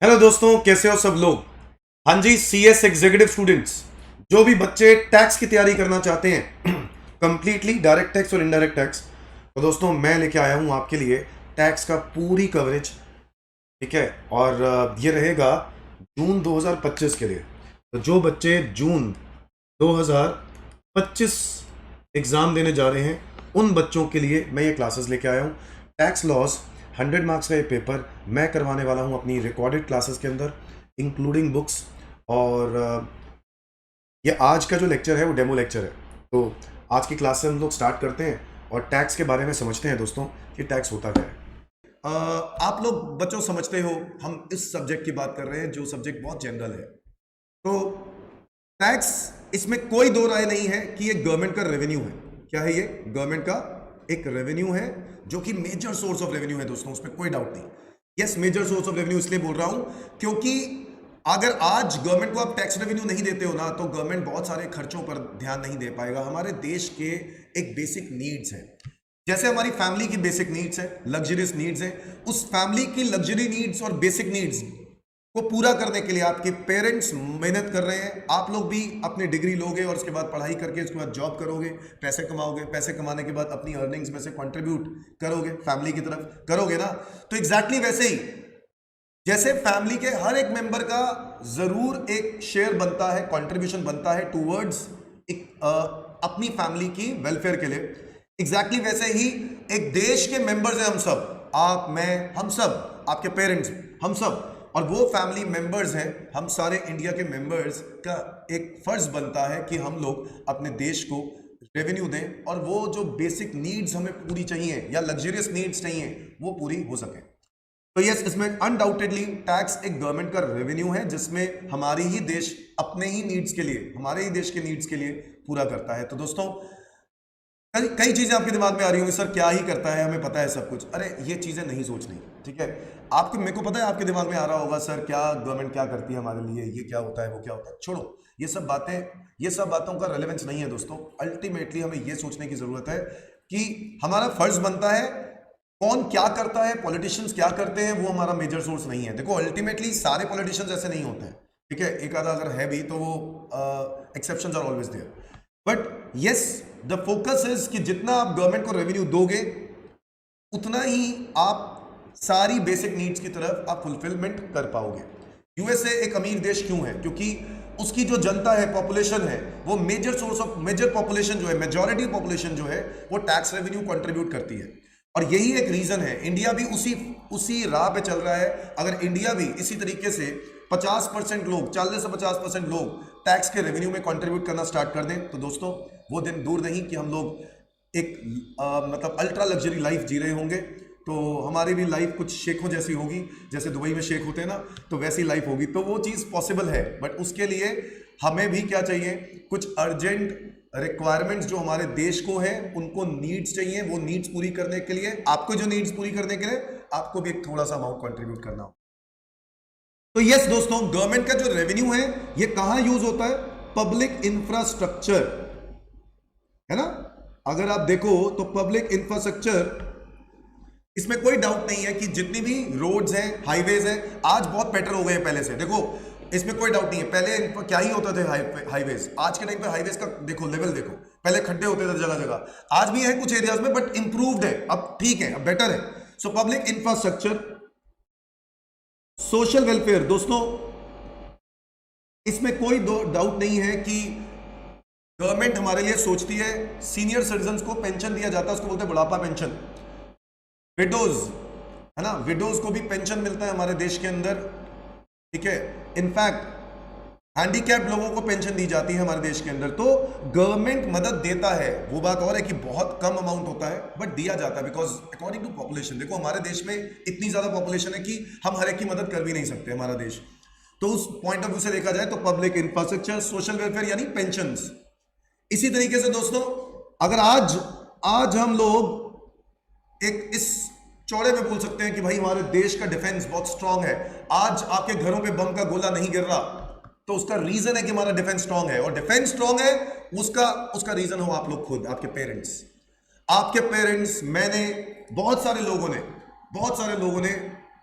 Hello दोस्तों, कैसे हो सब लोग। हाँ जी, सीएस एग्जीक्यूटिव स्टूडेंट्स, जो भी बच्चे टैक्स की तैयारी करना चाहते हैं कंप्लीटली डायरेक्ट टैक्स और इनडायरेक्ट टैक्स, तो दोस्तों मैं लेके आया हूँ आपके लिए टैक्स का पूरी कवरेज। ठीक है। और ये रहेगा जून 2025 के लिए। तो जो बच्चे जून 2025 एग्ज़ाम देने जा रहे हैं उन बच्चों के लिए मैं ये क्लासेस लेके आया हूँ। टैक्स लॉस 100 मार्क्स का ये पेपर मैं करवाने वाला हूँ अपनी रिकॉर्डेड क्लासेस के अंदर, इंक्लूडिंग बुक्स। और ये आज का जो लेक्चर है वो डेमो लेक्चर है। तो आज की क्लास से हम लोग स्टार्ट करते हैं और टैक्स के बारे में समझते हैं दोस्तों कि टैक्स होता क्या है। आप लोग बच्चों समझते हो हम इस सब्जेक्ट की बात कर रहे हैं जो सब्जेक्ट बहुत जनरल है। तो टैक्स, इसमें कोई दो राय नहीं है कि ये गवर्नमेंट का रेवेन्यू है। क्या है ये? गवर्नमेंट का एक रेवेन्यू है जो कि मेजर सोर्स ऑफ रेवेन्यू है दोस्तों, उसमें कोई डाउट नहीं। Yes, major source of revenue इसलिए बोल रहा हूं क्योंकि अगर आज गवर्नमेंट को आप टैक्स रेवेन्यू नहीं देते हो ना, तो गवर्नमेंट बहुत सारे खर्चों पर ध्यान नहीं दे पाएगा। हमारे देश के एक बेसिक नीड्स है, जैसे हमारी फैमिली की बेसिक नीड्स है, लग्जरियस नीड्स है। उस फैमिली की लग्जरी नीड्स और बेसिक नीड्स को पूरा करने के लिए आपके पेरेंट्स मेहनत कर रहे हैं। आप लोग भी अपनी डिग्री लोगे और उसके बाद पढ़ाई करके उसके बाद जॉब करोगे, पैसे कमाओगे, पैसे कमाने के बाद अपनी अर्निंग्स में से कंट्रीब्यूट करोगे, फैमिली की तरफ करोगे ना। तो एग्जैक्टली वैसे ही जैसे फैमिली के हर एक मेंबर का जरूर एक शेयर बनता है, कंट्रीब्यूशन बनता है टूवर्ड्स एक अपनी फैमिली की वेलफेयर के लिए, एग्जैक्टली वैसे ही एक देश के मेंबर्स हैं हम सब, आप, मैं, हम सब, आपके पेरेंट्स, हम सब, और वो फैमिली मेंबर्स हैं, हम सारे इंडिया के मेंबर्स का एक फर्ज बनता है कि हम लोग अपने देश को रेवेन्यू दें और वो जो बेसिक नीड्स हमें पूरी चाहिए या लग्जरियस नीड्स चाहिए वो पूरी हो सके। तो यस, इसमें अनडाउटेडली टैक्स एक गवर्नमेंट का रेवेन्यू है जिसमें हमारी ही देश अपने ही नीड्स के लिए, हमारे ही देश के नीड्स के लिए पूरा करता है। तो दोस्तों कई चीजें आपके दिमाग में आ रही होंगी, सर क्या ही करता है, हमें पता है सब कुछ। अरे ये चीजें नहीं सोचनी, ठीक है। आपके, मेरे को पता है आपके दिमाग में आ रहा होगा, सर क्या गवर्नमेंट क्या करती है हमारे लिए, ये क्या होता है, वो क्या होता है। छोड़ो ये सब बातें, ये सब बातों का रेलेवेंस नहीं है दोस्तों। अल्टीमेटली हमें ये सोचने की जरूरत है कि हमारा फर्ज बनता है, कौन क्या करता है, पॉलिटिशियंस क्या करते हैं, वो हमारा मेजर सोर्स नहीं है। देखो अल्टीमेटली सारे पॉलिटिशियंस ऐसे नहीं होते हैं, ठीक है। एक आधा अगर है भी तो वो exceptions are always there, but yes the focus is कि जितना आप गवर्नमेंट को रेवेन्यू दोगे उतना ही आप सारी बेसिक नीड्स की तरफ आप फुलफिलमेंट कर पाओगे। यूएसए एक अमीर देश क्यों है? क्योंकि उसकी जो जनता है, पॉपुलेशन है, वो major source of, major population जो है, मेजॉरिटी पॉपुलेशन जो है वो टैक्स रेवेन्यू कंट्रीब्यूट करती है। और यही एक रीजन है, इंडिया भी उसी उसी राह पे चल रहा है। अगर इंडिया भी इसी तरीके से 50% लोग, 40 से 50% लोग टैक्स के रेवेन्यू में कंट्रीब्यूट करना स्टार्ट कर दें, तो दोस्तों वो दिन दूर नहीं कि हम लोग एक मतलब अल्ट्रा लग्जरी लाइफ जी रहे होंगे। तो हमारी भी लाइफ कुछ शेखों जैसी होगी, जैसे दुबई में शेख होते हैं ना, तो वैसी लाइफ होगी। तो वो चीज़ पॉसिबल है, बट उसके लिए हमें भी क्या चाहिए, कुछ अर्जेंट रिक्वायरमेंट्स जो हमारे देश को है, उनको नीड्स चाहिए। वो नीड्स पूरी करने के लिए, आपको जो नीड्स पूरी करने के लिए आपको भी एक थोड़ा सा अमाउंट कंट्रीब्यूट करना हो। तो यस दोस्तों, गवर्नमेंट का जो रेवेन्यू है ये कहां यूज होता है? पब्लिक इंफ्रास्ट्रक्चर, है ना। अगर आप देखो तो पब्लिक इंफ्रास्ट्रक्चर, इसमें कोई डाउट नहीं है कि जितनी भी रोड्स हैं, हाईवेज हैं, आज बहुत बेटर हो गए हैं पहले से। देखो इसमें कोई डाउट नहीं है, पहले क्या ही होता थे हाईवेज। आज के टाइम पे हाईवेज का देखो लेवल, देखो पहले खड्डे होते थे जगह जगह, आज भी है कुछ एरियाज में, बट इंप्रूव्ड है, अब ठीक है, अब बेटर है। So public infrastructure, social welfare, दोस्तों इसमें कोई डाउट नहीं है कि गवर्नमेंट हमारे लिए सोचती है। सीनियर सिटीजन को पेंशन दिया जाता है, उसको बोलते हैं बुढ़ापा पेंशन। विडोज, है ना, विडोज को भी पेंशन मिलता है हमारे देश के अंदर, ठीक है। इनफैक्ट हैंडीकैप लोगों को पेंशन दी जाती है हमारे देश के अंदर। तो गवर्नमेंट मदद देता है, वो बात और है कि बहुत कम अमाउंट होता है, बट दिया जाता है, बिकॉज अकॉर्डिंग टू पॉपुलेशन। देखो हमारे देश में इतनी ज्यादा पॉपुलेशन है कि हम हर एक की मदद कर भी नहीं सकते हमारा देश। तो उस पॉइंट ऑफ व्यू से देखा जाए तो पब्लिक इंफ्रास्ट्रक्चर, सोशल वेलफेयर यानी पेंशन। इसी तरीके से दोस्तों अगर आज हम लोग एक इस चौड़े में बोल सकते हैं कि भाई हमारे देश का डिफेंस बहुत स्ट्रांग है। आज आपके घरों पे बम का गोला नहीं गिर रहा, तो उसका रीजन है कि हमारा डिफेंस स्ट्रांग है। और डिफेंस स्ट्रांग है, उसका रीजन हो आप लोग खुद, आपके पेरेंट्स, मैंने, बहुत सारे लोगों ने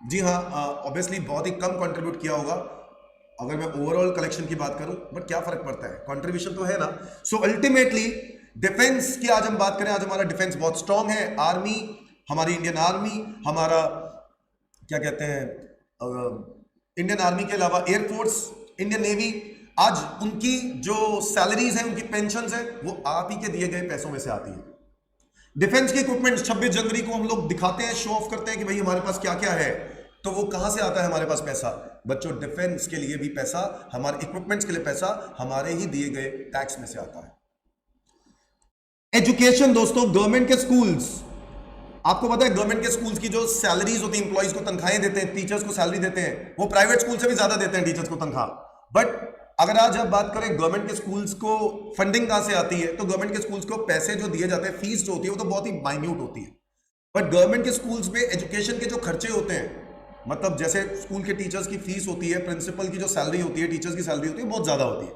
जी हाँ, ऑब्वियसली बहुत ही कम कंट्रीब्यूट किया होगा अगर मैं ओवरऑल कलेक्शन की बात करूं, बट क्या फर्क पड़ता है, कंट्रीब्यूशन तो है ना। सो अल्टीमेटली डिफेंस की आज हम बात करें, आज हमारा डिफेंस बहुत स्ट्रांग है। आर्मी, हमारी इंडियन आर्मी, हमारा क्या कहते हैं, इंडियन आर्मी के अलावा एयरफोर्स, इंडियन नेवी, आज उनकी जो सैलरीज हैं, उनकी पेंशन है, वो आप ही के दिए गए पैसों में से आती है। डिफेंस के इक्विपमेंट 26 जनवरी को हम लोग दिखाते हैं, शो ऑफ करते हैं कि भाई हमारे पास क्या क्या है, तो वो कहां से आता है हमारे पास पैसा? बच्चों, डिफेंस के लिए भी पैसा, हमारे इक्विपमेंट्स के लिए पैसा हमारे ही दिए गए टैक्स में से आता है। एजुकेशन दोस्तों, गवर्नमेंट के स्कूल्स, आपको पता है गवर्नमेंट के स्कूल्स की जो सैलरीज होती है, इंप्लॉइज को तनख्वाहें देते हैं, टीचर्स को सैलरी देते हैं, वो प्राइवेट स्कूल से भी ज्यादा देते हैं टीचर्स को तनख्वाह। बट अगर आज आप बात करें गवर्नमेंट के स्कूल्स को फंडिंग कहां से आती है, तो गवर्नमेंट के स्कूल्स को पैसे जो दिए जाते हैं, फीस जो होती है, वो तो बहुत ही माइन्यूट होती है। बट गवर्नमेंट के स्कूल्स में एजुकेशन के जो खर्चे होते हैं, मतलब जैसे स्कूल के टीचर्स की फीस होती है, प्रिंसिपल की जो सैलरी होती है, टीचर्स की सैलरी होती है, बहुत ज्यादा होती है।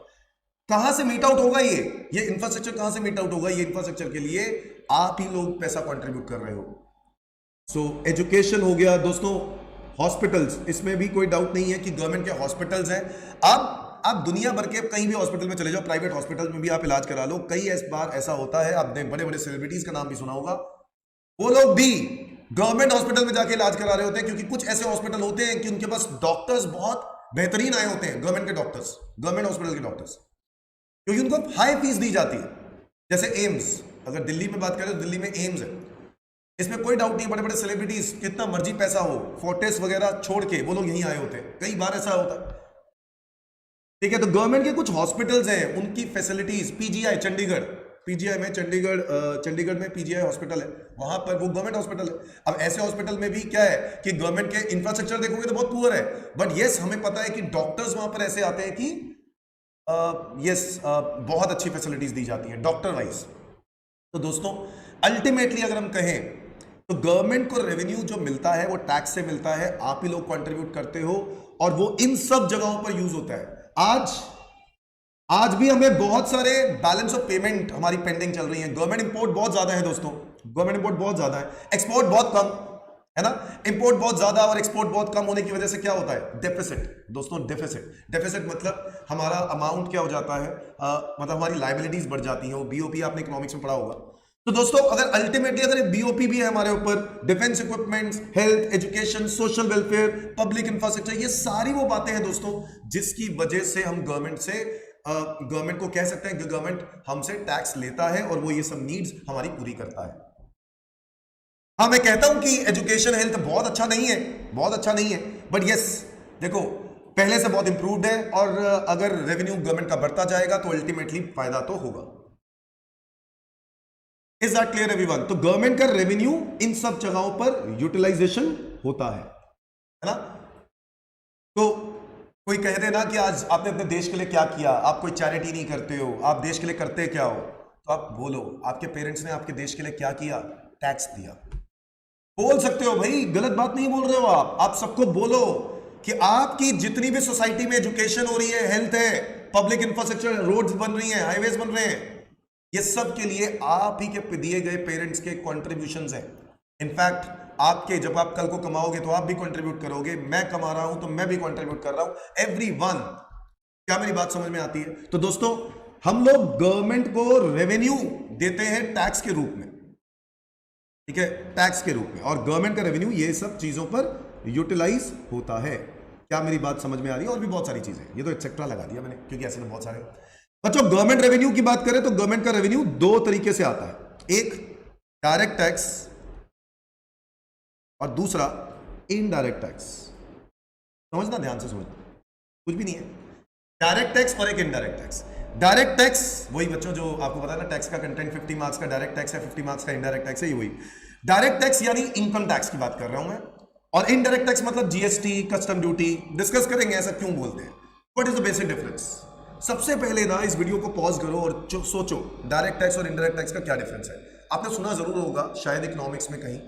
कहां से मीट आउट होगा ये इंफ्रास्ट्रक्चर कहां से मीट आउट होगा? ये इंफ्रास्ट्रक्चर के लिए आप ही लोग पैसा कंट्रीब्यूट कर रहे हो। सो एजुकेशन हो गया दोस्तों। हॉस्पिटल्स, इसमें भी कोई डाउट नहीं है कि गवर्नमेंट के हॉस्पिटल्स हैं। अब आप दुनिया भर के कहीं भी हॉस्पिटल में चले जाओ, प्राइवेट हॉस्पिटल में भी आप इलाज करा लो, कई बार ऐसा होता है, आपने बड़े बड़े सेलिब्रिटीज का नाम भी सुना होगा, वो लोग भी गवर्नमेंट हॉस्पिटल में जाके इलाज करा रहे होते हैं, क्योंकि कुछ ऐसे हॉस्पिटल होते हैं कि उनके पास डॉक्टर्स बहुत बेहतरीन आए होते हैं, गवर्नमेंट के डॉक्टर्स, गवर्नमेंट हॉस्पिटल के डॉक्टर्स, क्योंकि उनको हाई फीस दी जाती है। जैसे एम्स, अगर दिल्ली में बात करें तो दिल्ली में एम्स है, इसमें कोई डाउट नहीं, बड़े बड़े सेलिब्रिटीज, कितना मर्जी पैसा हो, फोर्टिस वगैरह छोड़ के वो लोग यहीं आए होते हैं, कई बार ऐसा होता है। ठीक है, तो गवर्नमेंट के कुछ हॉस्पिटल्स हैं, उनकी फैसिलिटीज, पीजीआई चंडीगढ़, पीजीआई में चंडीगढ़ में पीजीआई हॉस्पिटल है, वहां पर वो गवर्नमेंट हॉस्पिटल है। अब ऐसे हॉस्पिटल में भी क्या है कि गवर्नमेंट के इंफ्रास्ट्रक्चर देखोगे तो बहुत पुअर है, बट यस हमें पता है कि डॉक्टर्स वहां पर ऐसे आते हैं कि बहुत अच्छी फैसिलिटीज दी जाती है डॉक्टर वाइज। तो दोस्तों अल्टीमेटली अगर हम कहें तो गवर्नमेंट को रेवेन्यू जो मिलता है वो टैक्स से मिलता है, आप ही लोग कंट्रीब्यूट करते हो, और वो इन सब जगहों पर यूज होता है। आज भी हमें बहुत सारे बैलेंस ऑफ पेमेंट हमारी पेंडिंग चल रही है। गवर्नमेंट इंपोर्ट बहुत ज्यादा है दोस्तों, गवर्नमेंट इंपोर्ट बहुत ज्यादा है, एक्सपोर्ट बहुत कम है ना। इंपोर्ट बहुत ज्यादा और एक्सपोर्ट बहुत कम होने की वजह से क्या होता है? डेफिसिट दोस्तों, डेफिसिट मतलब हमारा अमाउंट क्या हो जाता है, मतलब हमारी लायबिलिटीज बढ़ जाती हैं। वो बीओपी आपने इकोनॉमिक्स में पढ़ा होगा। तो दोस्तों अगर अल्टीमेटली अगर बीओपी भी है हमारे ऊपर, defence equipments, health, education, social welfare, public infrastructure, ये सारी वो बातें हैं दोस्तों जिसकी वजह से हम गवर्नमेंट को कह सकते हैं कि गवर्नमेंट हमसे टैक्स लेता है और वो ये सब नीड्स हमारी पूरी करता है। हाँ, मैं कहता हूं कि एजुकेशन हेल्थ बहुत अच्छा नहीं है, बहुत अच्छा नहीं है, बट यस देखो पहले से बहुत इंप्रूव्ड है, और अगर रेवेन्यू गवर्नमेंट का बढ़ता जाएगा तो अल्टीमेटली फायदा तो होगा। Is that clear everyone? तो गवर्नमेंट का रेवेन्यू इन सब जगहों पर यूटिलाइजेशन होता है ना। तो कोई कह दे ना कि आज आपने अपने देश के लिए क्या किया, आप कोई चैरिटी नहीं करते हो, आप देश के लिए करते क्या हो, तो आप बोलो आपके पेरेंट्स ने आपके देश के लिए क्या किया? टैक्स दिया। बोल सकते हो भाई, गलत बात नहीं बोल रहे हो आप सबको बोलो कि आपकी जितनी भी सोसाइटी में एजुकेशन हो रही है, हेल्थ है, पब्लिक इंफ्रास्ट्रक्चर, रोड्स बन रही हैं, हाईवेज बन रहे हैं, ये सब के लिए आप ही के दिए गए पेरेंट्स के कॉन्ट्रीब्यूशंस हैं। इनफैक्ट आपके, जब आप कल को कमाओगे तो आप भी कंट्रीब्यूट करोगे, मैं कमा रहा हूं तो मैं भी कंट्रीब्यूट कर रहा हूं, एवरीवन। क्या मेरी बात समझ में आती है? तो दोस्तों हम लोग गवर्नमेंट को रेवेन्यू देते हैं टैक्स के रूप में, ठीक है, टैक्स के रूप में, और गवर्नमेंट का रेवेन्यू ये सब चीजों पर यूटिलाइज होता है। क्या मेरी बात समझ में आ रही है? और भी बहुत सारी चीजें, ये तो एक्सेट्रा लगा दिया मैंने क्योंकि ऐसे में बहुत सारे। बच्चों गवर्नमेंट रेवेन्यू की बात करें तो गवर्नमेंट का रेवेन्यू दो तरीके से आता है, एक डायरेक्ट टैक्स और दूसरा इनडायरेक्ट टैक्स। समझना, ध्यान से समझना, कुछ भी नहीं है, डायरेक्ट टैक्स और एक इनडायरेक्ट टैक्स। डायरेक्ट टैक्स वही बच्चों जो आपको पता है ना, टैक्स का कंटेंट 50 मार्क्स का डायरेक्ट टैक्स है, 50 मार्क्स का इनडायरेक्ट टैक्स है, ये वही डायरेक्ट टैक्स यानी इनकम टैक्स की बात कर रहा हूं मैं, और इनडायरेक्ट टैक्स मतलब जीएसटी, कस्टम ड्यूटी। डिस्कस करेंगे ऐसा क्यों बोलते हैं, what is the basic difference. सबसे पहले ना इस वीडियो को पॉज करो और सोचो डायरेक्ट टैक्स और इनडायरेक्ट टैक्स का क्या डिफरेंस है। आपने सुना जरूर होगा शायद इकोनॉमिक्स में कहीं,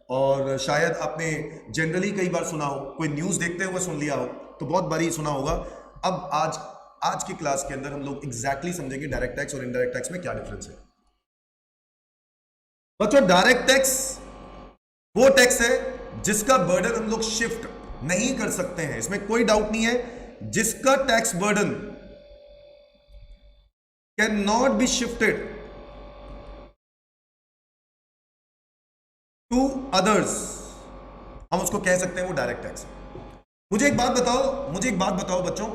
और शायद आपने जनरली कई बार सुना हो, कोई न्यूज देखते हुए सुन लिया हो, तो बहुत बारी सुना होगा। अब आज की क्लास के अंदर हम लोग एग्जैक्टली समझेंगे डायरेक्ट टैक्स और इनडायरेक्ट टैक्स में क्या डिफरेंस है। बच्चों डायरेक्ट टैक्स वो टैक्स है जिसका बर्डन हम लोग शिफ्ट नहीं कर सकते हैं, इसमें कोई डाउट नहीं है, जिसका tax burden can not be shifted to others, हम उसको कह सकते हैं वो डायरेक्ट टैक्स। मुझे एक बात बताओ बच्चों,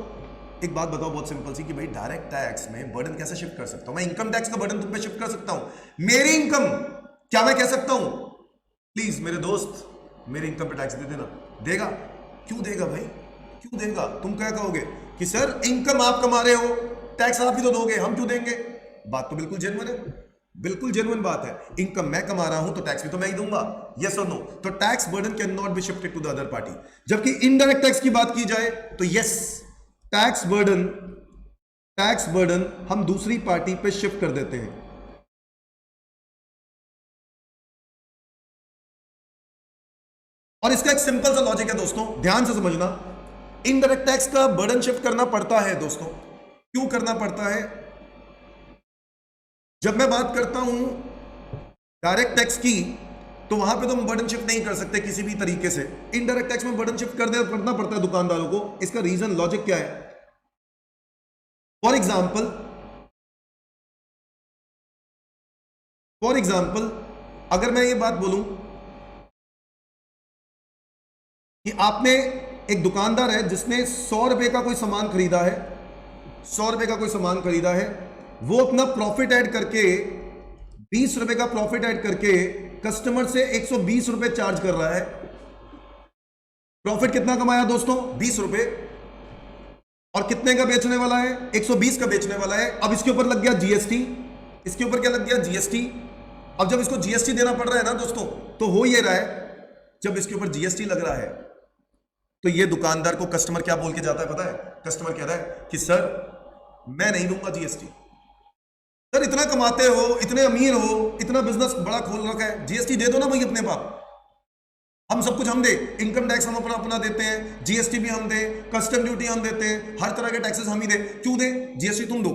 एक बात बताओ बहुत सिंपल सी, कि भाई डायरेक्ट टैक्स में बर्डन कैसे शिफ्ट कर सकता हूं? मैं इनकम टैक्स का बर्डन तुम पे शिफ्ट कर सकता हूं। मेरी इनकम, क्या मैं कह सकता हूं प्लीज मेरे दोस्त मेरी इनकम पे टैक्स दे देना? देगा? क्यों देगा भाई, क्यों देगा? तुम क्या कहोगे कि सर इनकम आप कमा रहे हो, टैक्स आप ही तो दोगे, हम क्यों देंगे? बात तो बिल्कुल जेन्युइन है, बिल्कुल जेन्युइन बात है। इनकम मैं कमा रहा हूं तो टैक्स भी तो मैं ही दूंगा, यस और नो? तो tax burden can not be shifted to the other party. जबकि इनडायरेक्ट टैक्स की बात की जाए तो यस, टैक्स बर्डन हम दूसरी पार्टी पे शिफ्ट कर देते हैं। और इसका एक सिंपल सा लॉजिक है दोस्तों, ध्यान से समझना। इनडायरेक्ट टैक्स का बर्डन शिफ्ट करना पड़ता है दोस्तों, क्यों करना पड़ता है? जब मैं बात करता हूं डायरेक्ट टैक्स की, तो वहां पे तो हम बर्डन शिफ्ट नहीं कर सकते किसी भी तरीके से। इनडायरेक्ट टैक्स में बर्डन शिफ्ट करना पड़ता है दुकानदारों को। इसका रीजन, लॉजिक क्या है? फॉर एग्जाम्पल अगर मैं ये बात बोलूं कि आपने, एक दुकानदार है जिसने 100 रुपए का कोई सामान खरीदा है, 100 रुपए का कोई सामान खरीदा है, वो अपना प्रॉफिट ऐड करके 20 रुपए का प्रॉफिट ऐड करके कस्टमर से 120 रुपए चार्ज कर रहा है। प्रॉफिट कितना कमाया दोस्तों? 20 रुपए। और कितने का बेचने वाला है? 120 का बेचने वाला है। अब इसके ऊपर लग गया जीएसटी, इसके ऊपर क्या लग गया? जीएसटी। अब जब इसको जीएसटी देना पड़ रहा है ना दोस्तों, तो हो ये रहा है, जब इसके ऊपर जीएसटी लग रहा है तो ये दुकानदार को कस्टमर क्या बोल के जाता है पता है? कस्टमर कह रहा है कि सर मैं नहीं दूंगा जीएसटी। सर इतना कमाते हो, इतने अमीर हो, इतना बिजनेस बड़ा खोल रखा है, जीएसटी दे दो ना भाई अपने पास। हम सब कुछ हम दे, इनकम टैक्स हम अपना अपना देते हैं, जीएसटी भी हम दे, कस्टम ड्यूटी हम देते हैं, हर तरह के टैक्सेस हम ही दे, क्यों दे? जीएसटी तुम दो।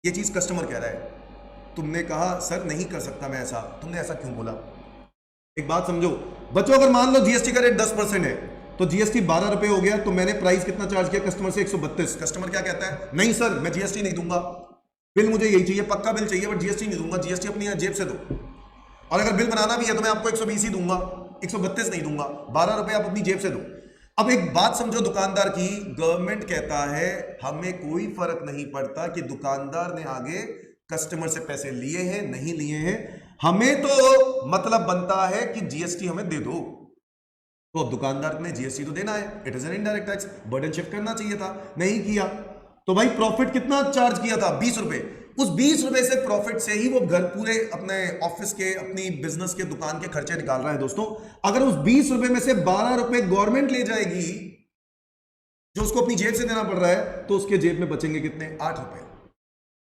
ये चीज कस्टमर कह रहा है। तुमने कहा सर नहीं कर सकता मैं ऐसा, तुमने ऐसा क्यों बोला? एक बात समझो बच्चों, अगर मान लो जीएसटी का रेट 10% है तो जीएसटी 12 रुपए हो गया, तो मैंने प्राइस कितना चार्ज किया कस्टमर से? 132। कस्टमर क्या कहता है? नहीं सर मैं जीएसटी नहीं दूंगा, बिल मुझे यही चाहिए, पक्का बिल चाहिए, बट जीएसटी नहीं दूंगा, जीएसटी अपनी जेब से दो। और अगर बिल बनाना भी है तो मैं आपको 120 ही दूंगा, 132 नहीं दूंगा, 12 रुपए आप अपनी जेब से दो। अब एक बात समझो दुकानदार की, गवर्नमेंट कहता है हमें कोई फर्क नहीं पड़ता कि दुकानदार ने आगे कस्टमर से पैसे लिए हैं नहीं लिए हैं, हमें तो मतलब बनता है कि जीएसटी हमें दे दो। तो दुकानदार ने जीएसटी तो देना है, it is an indirect tax, burden shift करना चाहिए था, नहीं किया। तो भाई प्रॉफिट कितना चार्ज किया था? 20 रुपए। उस 20 रुपए से प्रॉफिट से ही वो घर पूरे अपने ऑफिस के, अपनी बिजनेस के, दुकान के खर्चे निकाल रहा है दोस्तों। अगर उस 20 रुपए में से 12 रुपए गवर्नमेंट ले जाएगी, जो उसको अपनी जेब से देना पड़ रहा है, तो उसके जेब में बचेंगे कितने? 8 रुपए।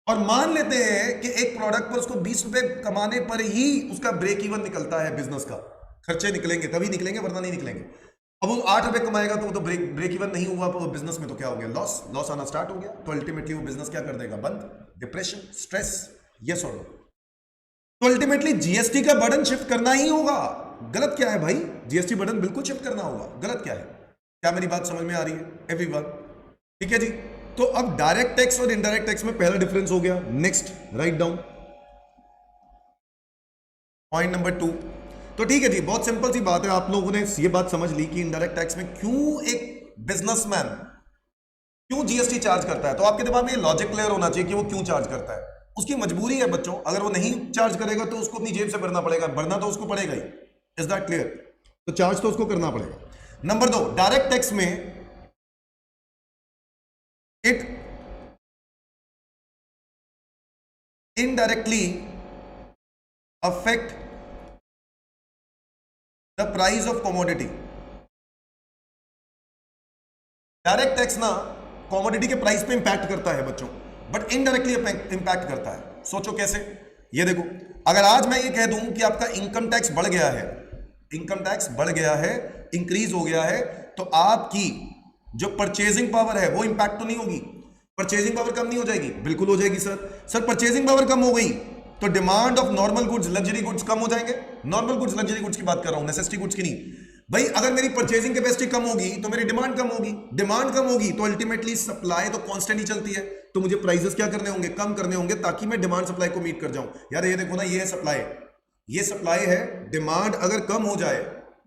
और मान लेते हैं कि एक प्रोडक्ट पर उसको 20 रुपए कमाने पर ही उसका ब्रेक इवन निकलता है, बिजनेस का खर्चे निकलेंगे तभी निकलेंगे, वरना नहीं निकलेंगे। अब वो 8 रुपए कमाएगा तो वो तो ब्रेक इवन नहीं हुआ, तो बिजनेस में तो क्या हो गया? लॉस आना स्टार्ट हो गया। तो अल्टीमेटली वो बिजनेस क्या कर देगा? बंद, डिप्रेशन, स्ट्रेस, यस और नो? तो अल्टीमेटली जीएसटी का बर्डन शिफ्ट करना ही होगा। गलत क्या है भाई? जीएसटी बर्डन बिल्कुल शिफ्ट करना होगा, गलत क्या है? क्या मेरी बात समझ में आ रही है एवरीवन? ठीक है जी। तो अब डायरेक्ट टैक्स और इनडायरेक्ट टैक्स में पहला डिफरेंस हो गया। Next write down point number 2। तो ठीक है जी, बहुत सिंपल सी बात है, आप लोगों ने ये बात समझ ली कि इनडायरेक्ट टैक्स में क्यों एक बिजनेसमैन क्यों जीएसटी चार्ज करता है। तो आपके दिमाग में ये लॉजिक क्लियर होना चाहिए कि वो क्यों चार्ज करता है। उसकी मजबूरी है बच्चों, अगर वो नहीं चार्ज करेगा तो उसको अपनी जेब से भरना पड़ेगा, भरना तो उसको पड़ेगा ही। Is that clear? तो चार्ज तो उसको करना पड़ेगा। नंबर 2, डायरेक्ट टैक्स में it indirectly affect the price of commodity. Direct tax ना कमोडिटी के प्राइस पे इंपैक्ट करता है बच्चों, बट इनडायरेक्टली इंपैक्ट करता है। सोचो कैसे? ये देखो, अगर आज मैं ये कह दूं कि आपका इनकम टैक्स बढ़ गया है, इनकम टैक्स बढ़ गया है, इंक्रीज हो गया है, तो आपकी जो परचेजिंग पावर है वो इंपैक्ट तो नहीं होगी। परचेजिंग पावर कम नहीं हो जाएगी? बिल्कुल हो जाएगी सर। परचेजिंग पावर कम हो गई तो demand of normal goods luxury goods कम हो जाएंगे। नॉर्मल गुड्स लग्जरी गुड्स की बात कर रहा हूं, नेसेसिटी गुड्स की नहीं। भाई अगर मेरी परचेजिंग कैपेसिटी कम होगी तो मेरी डिमांड कम होगी, डिमांड कम होगी तो अल्टीमेटली सप्लाई तो कांस्टेंट ही चलती है, तो मुझे प्राइसेस क्या करने होंगे, कम करने होंगे, ताकि मैं डिमांड सप्लाई को मीट कर जाऊं। यार ये देखो ना, ये है सप्लाई, ये सप्लाई है। डिमांड अगर कम हो जाए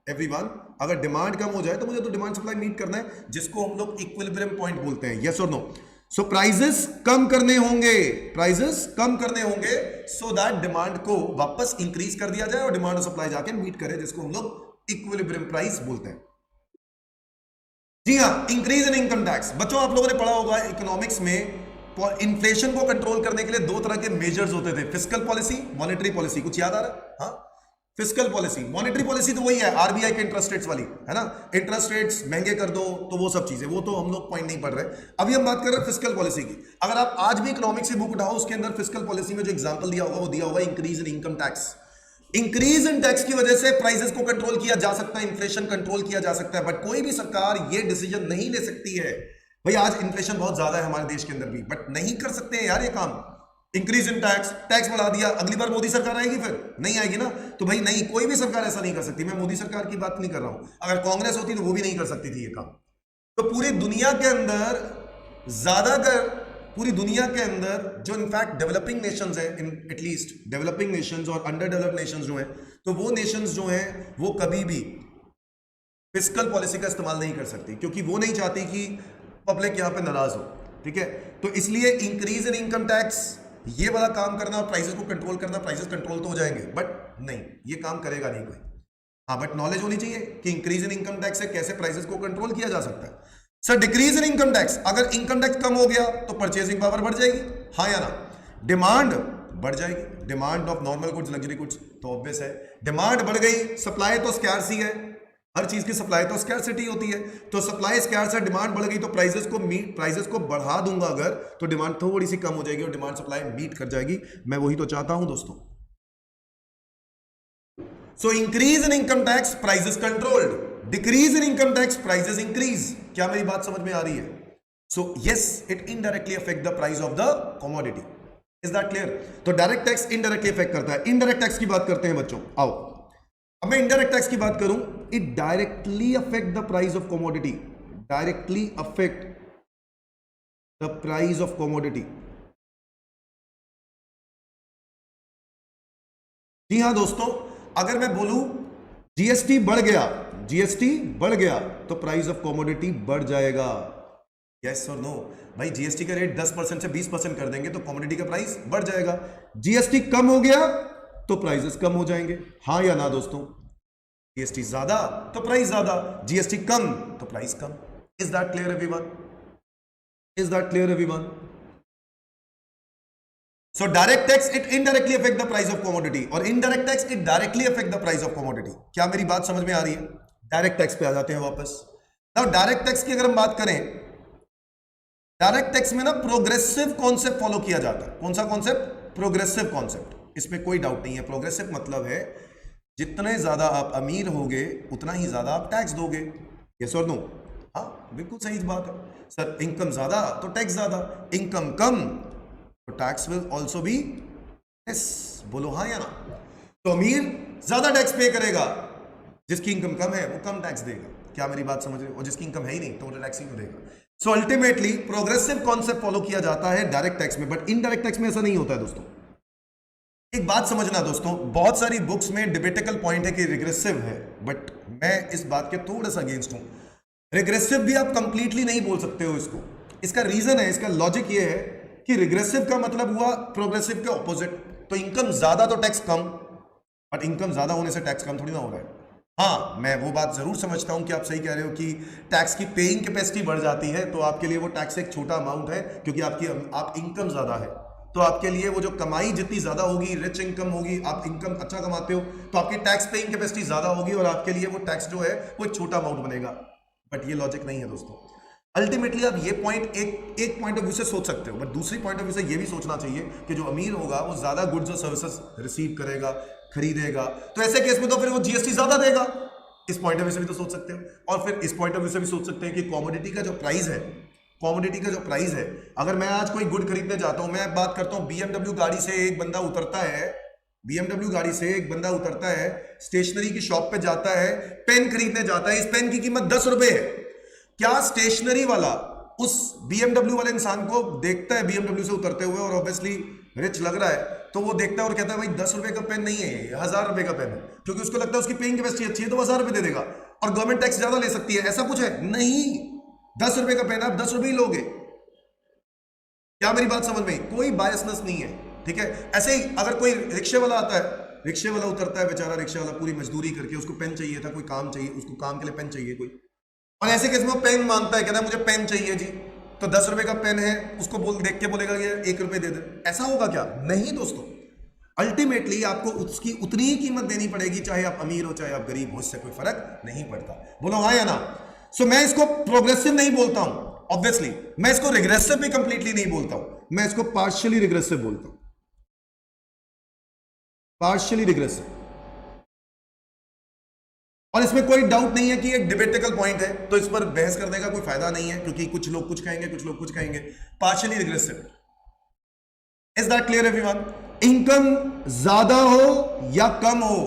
एवरीवन, अगर डिमांड कम हो जाए तो मुझे तो डिमांड सप्लाई मीट करना है, जिसको हम लोग इक्विलिब्रियम पॉइंट बोलते हैं। यस और नो? सो प्राइसेस कम करने होंगे, प्राइसेस कम करने होंगे सो दैट डिमांड को वापस इंक्रीज कर दिया जाए और डिमांड और सप्लाई जाके मीट करे, जिसको हम लोग इक्विलिब्रियम प्राइस बोलते हैं। जी हां, इंक्रीज इन इनकम टैक्स। बच्चों आप लोगों ने पढ़ा होगा इकोनॉमिक्स में, इन्फ्लेशन को कंट्रोल करने के लिए दो तरह के मेजर्स होते थे, फिस्कल पॉलिसी, मॉनेटरी पॉलिसी। कुछ याद आ रहा है? हाँ, फिस्कल पॉलिसी, मॉनेटरी पॉलिसी तो वही है आरबीआई के इंटरेस्ट रेट्स वाली, है ना, इंटरेस्ट रेट्स महंगे कर दो, तो वो सब चीजें, वो तो हम लोग पॉइंट नहीं पढ़ रहे। अभी हम बात कर रहे हैं फिस्कल पॉलिसी की। अगर आप आज भी इकोनॉमिक्स की बुक उठाओ, उसके अंदर फिस्कल पॉलिसी में जो एग्जांपल दिया होगा वो दिया होगा increase in income tax. Increase in tax की वजह से प्राइसेस को कंट्रोल किया जा सकता है, इन्फ्लेशन कंट्रोल किया जा सकता है, बट कोई भी सरकार ये डिसीजन नहीं ले सकती है। भाई आज इन्फ्लेशन बहुत ज्यादा है हमारे देश के अंदर भी, बट नहीं कर सकते हैं यार ये काम। इंक्रीज इन टैक्स, टैक्स बढ़ा दिया, अगली बार मोदी सरकार आएगी, फिर नहीं आएगी ना, तो भाई नहीं, कोई भी सरकार ऐसा नहीं कर सकती। मैं मोदी सरकार की बात नहीं कर रहा हूं, अगर कांग्रेस होती तो वो भी नहीं कर सकती थी ये काम। तो पूरी दुनिया के अंदर ज्यादातर, पूरी दुनिया के अंदर जो इनफैक्ट डेवलपिंग नेशंस हैं, इन एटलीस्ट डेवलपिंग नेशंस और अंडर डेवलप्ड नेशंस जो हैं, तो वो नेशंस जो हैं वो कभी भी फिस्कल पॉलिसी का इस्तेमाल नहीं कर सकती, क्योंकि वो नहीं चाहती कि पब्लिक यहां पे नाराज हो। ठीक है, तो इसलिए इंक्रीज इन इनकम टैक्स ये वाला काम करना और प्राइसेस को कंट्रोल करना, प्राइसेस कंट्रोल तो हो जाएंगे, बट नहीं, ये काम करेगा नहीं कोई। हाँ, बट नॉलेज होनी चाहिए कि इंक्रीज इन इनकम टैक्स से कैसे प्राइसेस को कंट्रोल किया जा सकता है। Sir decrease in income tax, अगर इनकम टैक्स कम हो गया तो परचेसिंग पावर बढ़ जाएगी, हाँ या ना? डिमांड बढ़ जाएगी, demand of normal goods luxury goods, तो ऑब्वियस है डिमांड बढ़ गई। सप्लाई तो स्कैर्स ही है, हर चीज की सप्लाई तो स्कैर्सिटी होती है, तो सप्लाई स्कैर्स है, डिमांड बढ़ गई, तो प्राइसेस को बढ़ा दूंगा अगर, तो डिमांड थोड़ी सी कम हो जाएगी और डिमांड सप्लाई मीट कर जाएगी। मैं वही तो चाहता हूं दोस्तों। So increase in income tax, prices controlled, decrease in income tax, prices increase. क्या मेरी बात समझ में आ रही है? So yes, it indirectly affect the price of the commodity. Is that clear? तो डायरेक्ट टैक्स इनडायरेक्टली अफेक्ट करता है। इनडायरेक्ट टैक्स की बात करते हैं बच्चों, आओ अब मैं इनडायरेक्ट टैक्स की बात करूं। It directly affect the price of commodity, directly affect the price of commodity. जी हां दोस्तों, अगर मैं बोलूं जीएसटी बढ़ गया, जीएसटी बढ़ गया तो प्राइस ऑफ कमोडिटी बढ़ जाएगा। यस और नो? भाई जीएसटी का रेट 10% से 20% कर देंगे तो कमोडिटी का प्राइस बढ़ जाएगा। जीएसटी कम हो गया तो प्राइसेस कम हो जाएंगे, हाँ या ना दोस्तों? जीएसटी ज्यादा तो प्राइस ज्यादा, जीएसटी कम तो price come. Is that clear everyone? Is that clear everyone? So direct tax it indirectly affect the price of commodity और indirect tax it directly affect the price of commodity। क्या मेरी बात समझ में आ रही है? डायरेक्ट टैक्स पे आ जाते हैं वापस। Now डायरेक्ट टैक्स की अगर हम बात करें, डायरेक्ट टैक्स में ना प्रोग्रेसिव कॉन्सेप्ट फॉलो किया जाता है। कौन सा कॉन्सेप्ट? Progressive concept. इसमें कोई डाउट नहीं है। प्रोग्रेसिव मतलब है जितने ज्यादा आप अमीर होगे उतना ही ज्यादा आप टैक्स दोगे। यस और नो? हाँ बिल्कुल सही बात है सर। इनकम ज्यादा तो टैक्स ज्यादा, इनकम कम तो tax will also be less. बोलो हाँ या ना? तो अमीर ज्यादा टैक्स पे करेगा, जिसकी इनकम कम है वो कम टैक्स देगा। क्या मेरी बात समझ रहे हो? और जिसकी इनकम है ही नहीं तो वो टैक्स ही नहीं देगा। So ultimately progressive concept follow किया जाता है डायरेक्ट टैक्स में, बट इनडायरेक्ट टैक्स में ऐसा नहीं होता है दोस्तों। एक बात समझना दोस्तों, बहुत सारी बुक्स में डिबेटेबल पॉइंट है कि रिग्रेसिव है, बट मैं इस बात के थोड़ा सा अगेंस्ट हूं। रिग्रेसिव भी आप कंप्लीटली नहीं बोल सकते हो इसको। इसका रीजन है, इसका लॉजिक ये है कि रिग्रेसिव का मतलब हुआ प्रोग्रेसिव के ऑपोजिट। तो इनकम ज्यादा तो टैक्स कम, बट इनकम ज्यादा होने से टैक्स कम थोड़ी ना हो रहा है। हाँ मैं वो बात जरूर समझता हूं कि आप सही कह रहे हो कि टैक्स की पेइंग कैपेसिटी बढ़ जाती है तो आपके लिए वो टैक्स एक छोटा अमाउंट है, क्योंकि आप इनकम ज्यादा है तो आपके लिए वो जो कमाई जितनी ज्यादा होगी, रिच इनकम होगी, आप इनकम अच्छा कमाते हो तो आपकी टैक्स पेइंग कैपेसिटी ज्यादा होगी और आपके लिए वो टैक्स जो है वो एक छोटा अमाउंट बनेगा। बट ये लॉजिक नहीं है दोस्तों। अल्टीमेटली आप ये पॉइंट एक पॉइंट ऑफ व्यू से सोच सकते हो, बट दूसरी पॉइंट ऑफ व्यू से ये भी सोचना चाहिए कि जो अमीर होगा वो ज्यादा गुड्स और सर्विसेज रिसीव करेगा, खरीदेगा, तो ऐसे केस में तो फिर वो जीएसटी ज्यादा देगा। इस पॉइंट ऑफ व्यू से भी तो सोच सकते हो। और फिर इस पॉइंट ऑफ व्यू से भी सोच सकते हैं कि कमोडिटी का जो प्राइस है कॉमोडिटी का जो प्राइस है, अगर मैं आज कोई गुड खरीदने जाता हूं, मैं बात करता हूं BMW गाड़ी से एक बंदा उतरता है, BMW गाड़ी से एक बंदा उतरता है, स्टेशनरी की शॉप पे जाता है, पेन खरीदने जाता है, इस पेन की कीमत 10 रुपए है। क्या स्टेशनरी वाला उस BMW वाले इंसान को देखता है BMW से उतरते हुए और ऑब्वियसली रिच लग रहा है, तो वो देखता है और कहता है भाई 10 रुपए का पेन नहीं है, 1000 रुपए का पेन है, क्योंकि उसको लगता है उसकी पेइंग कैपेसिटी अच्छी है तो 1000 रुपए दे देगा और गवर्नमेंट टैक्स ज्यादा ले सकती है। ऐसा कुछ है नहीं, 10 रुपए का पेन आप 10 रुपए ही लोगे। क्या मेरी बात समझ में? कोई बायसनेस नहीं है, ठीक है। ऐसे ही अगर कोई रिक्शे वाला आता है, रिक्शे वाला उतरता है, बेचारा रिक्शे वाला पूरी मजदूरी करके, उसको पेन चाहिए था, कोई काम चाहिए, उसको काम के लिए पेन चाहिए कोई, और ऐसे केस में वो पेन मांगता है, कहता है मुझे पेन चाहिए जी, तो 10 रुपए का पेन है, उसको देख के बोलेगा कि 1 रुपए दे दे। ऐसा होगा क्या? नहीं दोस्तों, अल्टीमेटली आपको उसकी उतनी ही कीमत देनी पड़ेगी, चाहे आप अमीर हो चाहे आप गरीब हो, इससे कोई फर्क नहीं पड़ता। बोलो हाँ या ना? सो मैं इसको प्रोग्रेसिव नहीं बोलता हूं, ऑब्वियसली मैं इसको रिग्रेसिव भी कंप्लीटली नहीं बोलता हूं, मैं इसको पार्शियली रिग्रेसिव बोलता हूं, पार्शियली रिग्रेसिव। और इसमें कोई डाउट नहीं है कि एक डिबेटेबल पॉइंट है, तो इस पर बहस करने का कोई फायदा नहीं है, क्योंकि कुछ लोग कुछ कहेंगे, कुछ लोग कुछ कहेंगे। Partially regressive, is that clear everyone? Income ज्यादा हो या कम हो,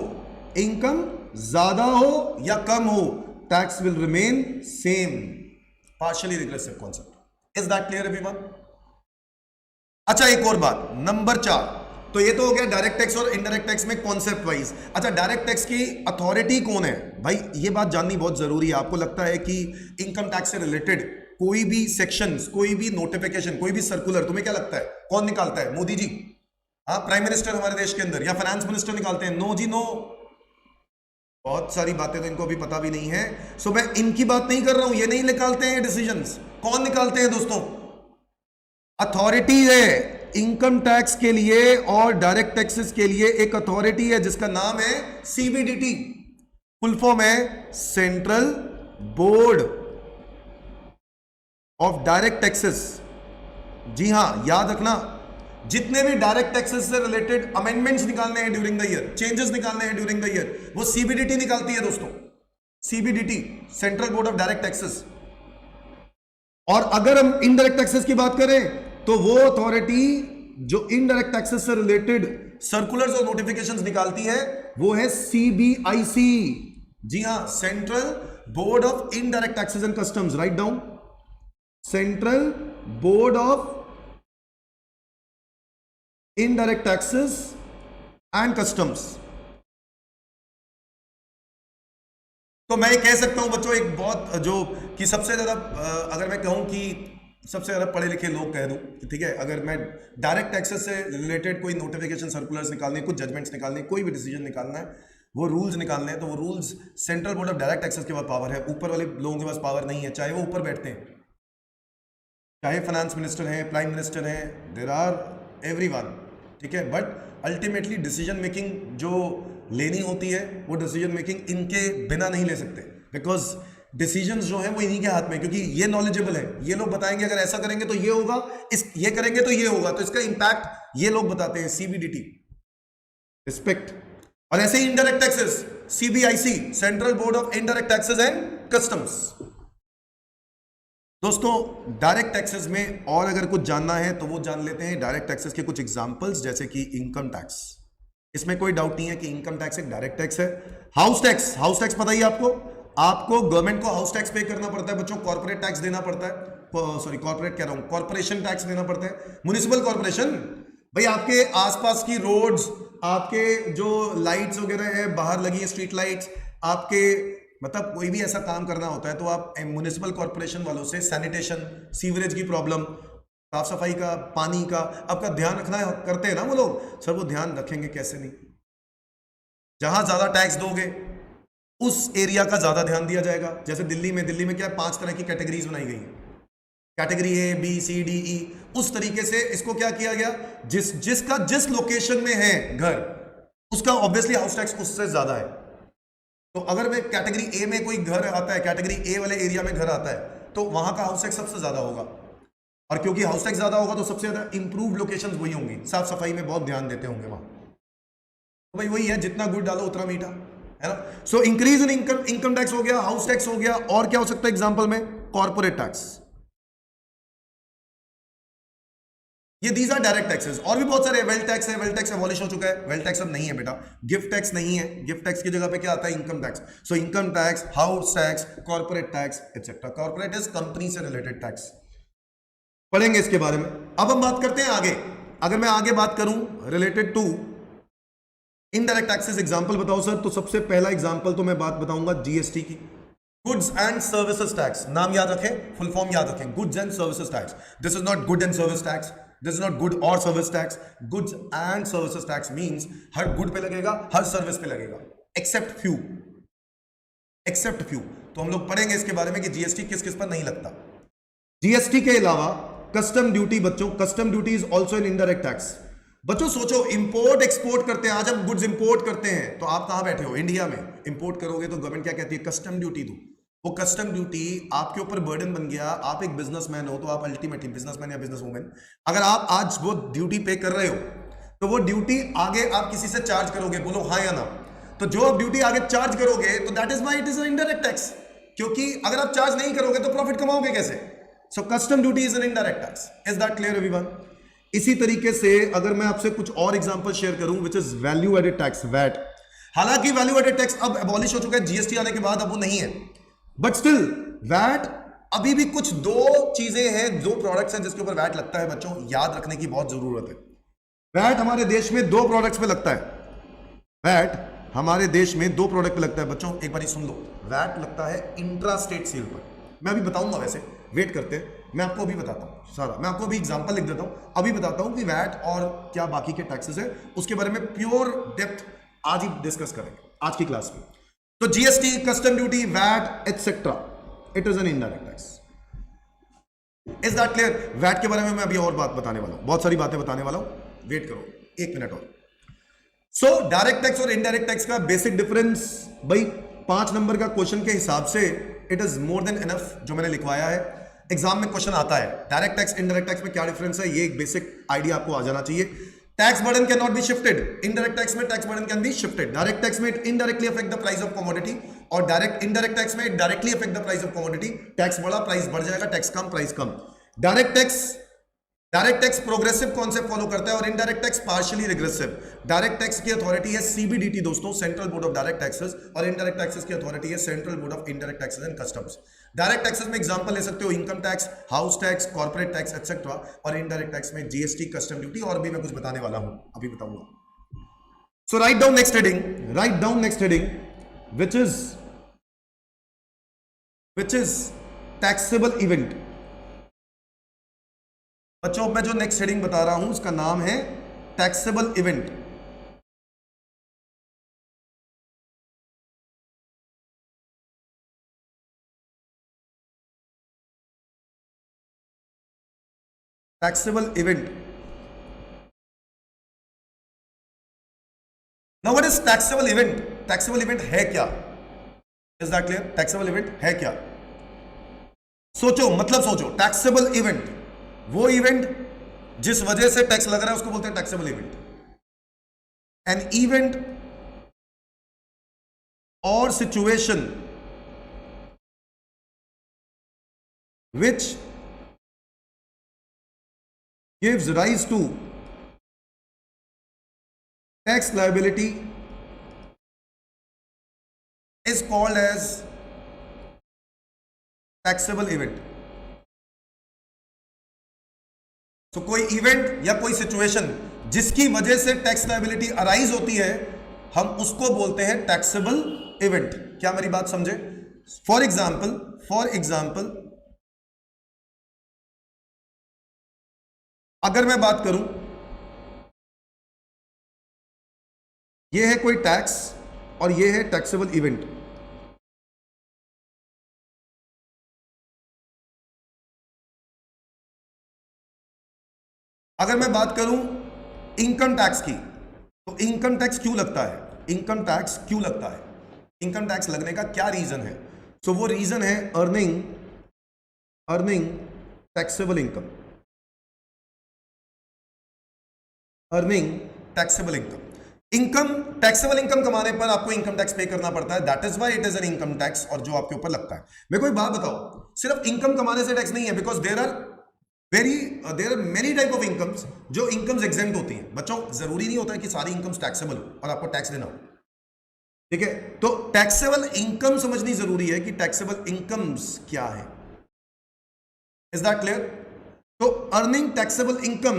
इनकम ज्यादा हो या कम हो, tax will remain same. Partially regressive concept, is that clear everyone? अच्छा, एक और बात, नंबर 4, तो ये तो हो गया डायरेक्ट टैक्स और इनडायरेक्ट टैक्स में कॉन्सेप्ट वाइज। अच्छा, डायरेक्ट टैक्स की अथॉरिटी कौन है भाई? ये बात जाननी बहुत जरूरी है। आपको लगता है कि इनकम टैक्स से रिलेटेड कोई भी सेक्शंस, कोई भी नोटिफिकेशन, कोई भी सर्कुलर, तुम्हें क्या लगता है कौन निकालता है? मोदी जी? हाँ, प्राइम मिनिस्टर हमारे देश के अंदर, या फाइनेंस मिनिस्टर निकालते हैं? नो जी नो। बहुत सारी बातें तो इनको अभी पता भी नहीं है। सो मैं इनकी बात नहीं कर रहा हूं, ये नहीं निकालते हैं डिसीजंस। कौन निकालते हैं दोस्तों? अथॉरिटी है इनकम टैक्स के लिए और डायरेक्ट टैक्सेस के लिए, एक अथॉरिटी है जिसका नाम है CBDT, फुल फॉर्म है central board of direct taxes. जी हां, याद रखना, जितने भी डायरेक्ट टैक्सेस से रिलेटेड अमेंडमेंट्स निकालने हैं ड्यूरिंग द ईयर, चेंजेस निकालने हैं ड्यूरिंग द ईयर, वो CBDT निकालती है दोस्तों। CBDT, central board of direct taxes. और अगर हम इनडायरेक्ट टैक्सेस की बात करें तो वो अथॉरिटी जो इनडायरेक्ट टैक्सेस से रिलेटेड सर्कुलर्स और नोटिफिकेशंस निकालती है वो है CBIC। जी हां, central board of indirect taxes and customs. Write down, central board of indirect taxes and customs. तो मैं कह सकता हूं बच्चों, एक बहुत जो कि सबसे ज्यादा, अगर मैं कहूं कि सबसे ज्यादा पढ़े लिखे लोग कह दूं, ठीक है, अगर मैं डायरेक्ट टैक्सेस से रिलेटेड कोई नोटिफिकेशन, सर्कुलर्स निकालने, कुछ जजमेंट्स निकालने, कोई भी डिसीजन निकालना है, वो रूल्स निकालने हैं, तो वो rules central board of direct taxes के पास पावर है। ऊपर वाले लोगों के पास पावर नहीं है, चाहे वो ऊपर बैठते हैं, चाहे फाइनेंस मिनिस्टर हैं, प्राइम मिनिस्टर हैं, देयर आर एवरीवन, ठीक है। बट अल्टीमेटली डिसीजन मेकिंग जो लेनी होती है, वो डिसीजन मेकिंग इनके बिना नहीं ले सकते, बिकॉज डिसीजंस जो हैं वो इन्हीं के हाथ में, क्योंकि ये नॉलेजेबल है। ये लोग बताएंगे अगर ऐसा करेंगे तो ये होगा, ये करेंगे तो ये होगा, तो इसका इंपैक्ट ये लोग बताते हैं। CBDT, respect. और ऐसे ही indirect taxes, CBIC, central board of indirect taxes and customs. दोस्तों, डायरेक्ट टैक्सेस में और अगर कुछ जानना है तो वो जान लेते हैं डायरेक्ट टैक्सेस के कुछ एग्जांपल्स, जैसे कि इनकम टैक्स। इसमें कोई डाउट नहीं है कि इनकम टैक्स एक डायरेक्ट टैक्स है। हाउस टैक्स, हाउस टैक्स पता ही आपको गवर्नमेंट को हाउस टैक्स पे करना पड़ता है बच्चों, कॉर्पोरेट टैक्स देना पड़ता है, सॉरी कॉर्पोरेट कह रहा हूं, कॉर्पोरेशन टैक्स देना पड़ता है, म्युनिसिपल कॉर्पोरेशन। भाई आपके आसपास की रोड्स, आपके जो लाइट्स वगैरह है बाहर लगी है, स्ट्रीट लाइट्स, आपके मतलब कोई भी ऐसा काम करना होता है तो आप म्युनिसिपल कॉर्पोरेशन वालों से सैनिटेशन, सीवरेज की प्रॉब्लम, साफ सफाई का, पानी का आपका ध्यान रखना करते हैं ना वो लोग। सर वो ध्यान रखेंगे कैसे नहीं? जहां ज्यादा टैक्स दोगे उस एरिया का ज्यादा ध्यान दिया जाएगा। जैसे दिल्ली में क्या 5 तरह की कैटेगरीज बनाई गई हैं, category A, B, C, D, E। उस तरीके से इसको क्या किया गया, जिसका जिस लोकेशन में है घर, उसका ऑब्वियसली हाउस टैक्स उससे ज्यादा है। तो अगर मैं कैटेगरी A में कोई घर आता है, कैटेगरी A वाले एरिया में घर आता है, तो वहां का हाउस टैक्स सबसे ज्यादा होगा। और क्योंकि हाउस टैक्स ज्यादा होगा तो सबसे ज्यादा इंप्रूव लोकेशंस वही होंगी, साफ सफाई में बहुत ध्यान देते होंगे वहां। तो भाई वही है, जितना गुड़ डालो उतना मीठा, है ना। So increase in income tax हो गया, हाउस टैक्स हो गया, और क्या हो सकता है एग्जांपल में? Corporate tax. ये दीज आर डायरेक्ट टैक्सेस। और भी बहुत सारे, वेल्थ टैक्स है, वेल्थ टैक्स एबॉलिश हो चुका है, वेल्थ टैक्स अब नहीं है बेटा। गिफ्ट टैक्स नहीं है, गिफ्ट टैक्स की जगह पे क्या आता है, income tax. So income tax, house tax, corporate tax etcetera. Corporate is company से रिलेटेड टैक्स, पढ़ेंगे इसके बारे में। अब हम बात करते हैं आगे। अगर मैं आगे बात करूं related to indirect taxes, example बताओ सर, तो सबसे पहला एग्जांपल तो मैं बात बताऊंगा जीएसटी की। गुड्स एंड सर्विसेज टैक्स, नाम याद रखें, फुल फॉर्म याद रखें, goods and services tax. This is not good and service tax, this is not good और service tax. Goods and services tax means हर गुड पे लगेगा, हर सर्विस पे लगेगा, एक्सेप्ट फ्यू, एक्सेप्ट फ्यू। तो हम लोग पढ़ेंगे इसके बारे में कि जीएसटी किस किस पर नहीं लगता। जीएसटी के अलावा कस्टम ड्यूटी, बच्चों custom duty is also an indirect tax. बच्चों सोचो, इंपोर्ट एक्सपोर्ट करते हैं, आज हम गुड्स इंपोर्ट करते हैं, तो आप कहां बैठे हो, इंडिया में। इंपोर्ट करोगे तो गवर्नमेंट क्या कहती है, कस्टम ड्यूटी दो। वो कस्टम ड्यूटी आपके ऊपर बर्डन बन गया। आप एक बिजनेसमैन हो, तो आप अल्टीमेटली बिजनेसमैन या बिजनेसवुमेन, अगर आप आज वो ड्यूटी पे कर रहे हो, तो वो ड्यूटी आगे आप किसी से चार्ज करोगे, बोलो हाँ या ना। तो जो आप ड्यूटी आगे चार्ज करोगे, तो that is why it is an indirect tax, क्योंकि अगर आप चार्ज नहीं करोगे तो प्रॉफिट कमाओगे कैसे। So custom duty is an indirect tax. Is that clear everyone? इसी तरीके से अगर मैं आपसे कुछ और एग्जांपल शेयर करूं, which is value added tax, VAT. हालांकि वैल्यू एडेड टैक्स अब एबॉलिश हो चुका है जीएसटी आने के बाद, अब वो नहीं है, बट स्टिल वैट अभी भी कुछ दो चीजें हैं, दो प्रोडक्ट्स हैं जिसके ऊपर वैट लगता है। बच्चों याद रखने की बहुत जरूरत है। वैट हमारे देश में दो प्रोडक्ट्स पे लगता है। वैट हमारे देश में दो प्रोडक्ट पे लगता है। बच्चों एक बार सुन लो, वैट लगता है इंट्रा स्टेट सेल पर। मैं अभी बताऊंगा, वैसे वेट करते हैं, मैं आपको अभी बताता हूं सारा। मैं आपको अभी एग्जांपल लिख देता हूं, अभी बताता हूं कि वैट और क्या बाकी के टैक्सेस है, उसके बारे में प्योर डेप्थ आज ही डिस्कस करेंगे आज की क्लास में। तो GST, custom duty, VAT etcetera, it is an indirect tax. Is that clear? VAT के बारे में मैं अभी और बात बताने वाला हूं, बहुत सारी बातें बताने वाला हूं, वेट करो एक मिनट और। सो डायरेक्ट टैक्स और इनडायरेक्ट टैक्स का बेसिक डिफरेंस, भाई 5 नंबर का क्वेश्चन के हिसाब से it is more than enough जो मैंने लिखवाया है। एग्जाम में क्वेश्चन आता है डायरेक्ट टैक्स इनडायरेक्ट टैक्स में क्या डिफरेंस है, ये एक बेसिक आइडिया आपको आ जाना चाहिए। Tax burden can not be shifted, indirect tax में tax burden can be shifted. Direct tax में it indirectly affect the price of commodity, और इनडायरेक्ट टैक्स में it directly affect the price of commodity. Tax बढ़ा price बढ़ जाएगा, tax कम price कम। Direct tax progressive concept follow करता है और indirect tax partially regressive. Direct tax की अथॉरिटी है सीबीडीटी दोस्तों, central board of direct taxes, और इनडायरेक्ट टैक्सेस की अथॉरिटी है central board of indirect taxes and customs. Direct taxes में एग्जांपल ले सकते हो income tax, house tax, corporate tax etcetera, और इनडायरेक्ट टैक्स में जीएसटी, कस्टम ड्यूटी, और भी मैं कुछ बताने वाला हूं, अभी बताऊंगा। So right down next heading, which is taxable event। बच्चों मैं जो नेक्स्ट हेडिंग बता रहा हूं उसका नाम है taxable event. Taxable event. Now what is taxable event? Taxable event है क्या? Is that clear? Taxable event है क्या? सोचो, मतलब सोचो, टैक्सेबल इवेंट वो इवेंट जिस वजह से टैक्स लग रहा है उसको बोलते हैं टैक्सेबल इवेंट। एन इवेंट और situation which gives rise to tax liability is called as taxable event। तो कोई इवेंट या कोई सिचुएशन जिसकी वजह से टैक्स लायबिलिटी अराइज होती है, हम उसको बोलते हैं टैक्सेबल इवेंट। क्या मेरी बात समझे? फॉर एग्जाम्पल अगर मैं बात करूं, यह है कोई टैक्स और यह है टैक्सेबल इवेंट। अगर मैं बात करूं इनकम टैक्स की, तो इनकम टैक्स क्यों लगता है? इनकम टैक्स क्यों लगता है? इनकम टैक्स लगने का क्या रीजन है? सो वो रीजन है earning taxable income. Earning taxable income taxable income कमाने पर आपको इनकम टैक्स पे करना पड़ता है, that is why it is an income tax, और जो आपके ऊपर लगता है। मेरे को एक बात बताओ, सिर्फ इनकम कमाने से टैक्स नहीं है, because there are very there are many type of incomes जो इनकम्स एग्जेम्प्ट होती हैं। बच्चों जरूरी नहीं होता है कि सारी इनकम्स टैक्सेबल हो और आपको टैक्स देना हो, ठीक है? तो टैक्सेबल इनकम समझनी जरूरी है कि टैक्सेबल इनकम्स क्या है। Is that clear? तो earning taxable income,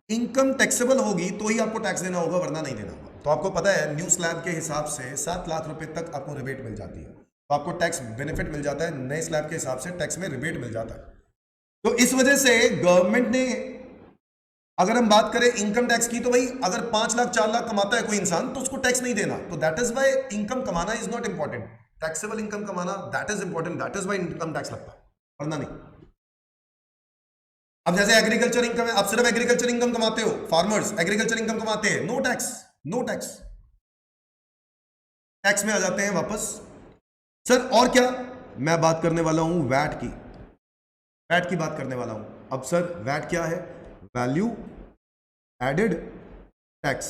income taxable होगी तो ही आपको टैक्स देना होगा, वरना नहीं देना होगा। तो आपको पता है न्यू स्लैब के हिसाब से 7 लाख रुपए तक आपको रिबेट मिल जाती है, तो आपको टैक्स बेनिफिट मिल जाता है। नए स्लैब के हिसाब से टैक्स में रिबेट मिल जाता है। तो इस वजह से गवर्नमेंट ने, अगर हम बात करें इनकम टैक्स की, तो भाई अगर 5 लाख 4 लाख कमाता है कोई इंसान तो उसको टैक्स नहीं देना। तो दैट इज वाई इनकम कमाना is not important, taxable income कमाना that is important, that is why income tax लगता है, वरना नहीं। अब जैसे एग्रीकल्चर इनकम है, आप सिर्फ एग्रीकल्चर इनकम कमाते हो, फार्मर्स एग्रीकल्चर इनकम कमाते हैं, no tax, no tax, tax में आ जाते हैं वापस। सर और क्या? मैं बात करने वाला हूं वैट की, वैट की बात करने वाला हूं। अब सर वैट क्या है? Value added tax.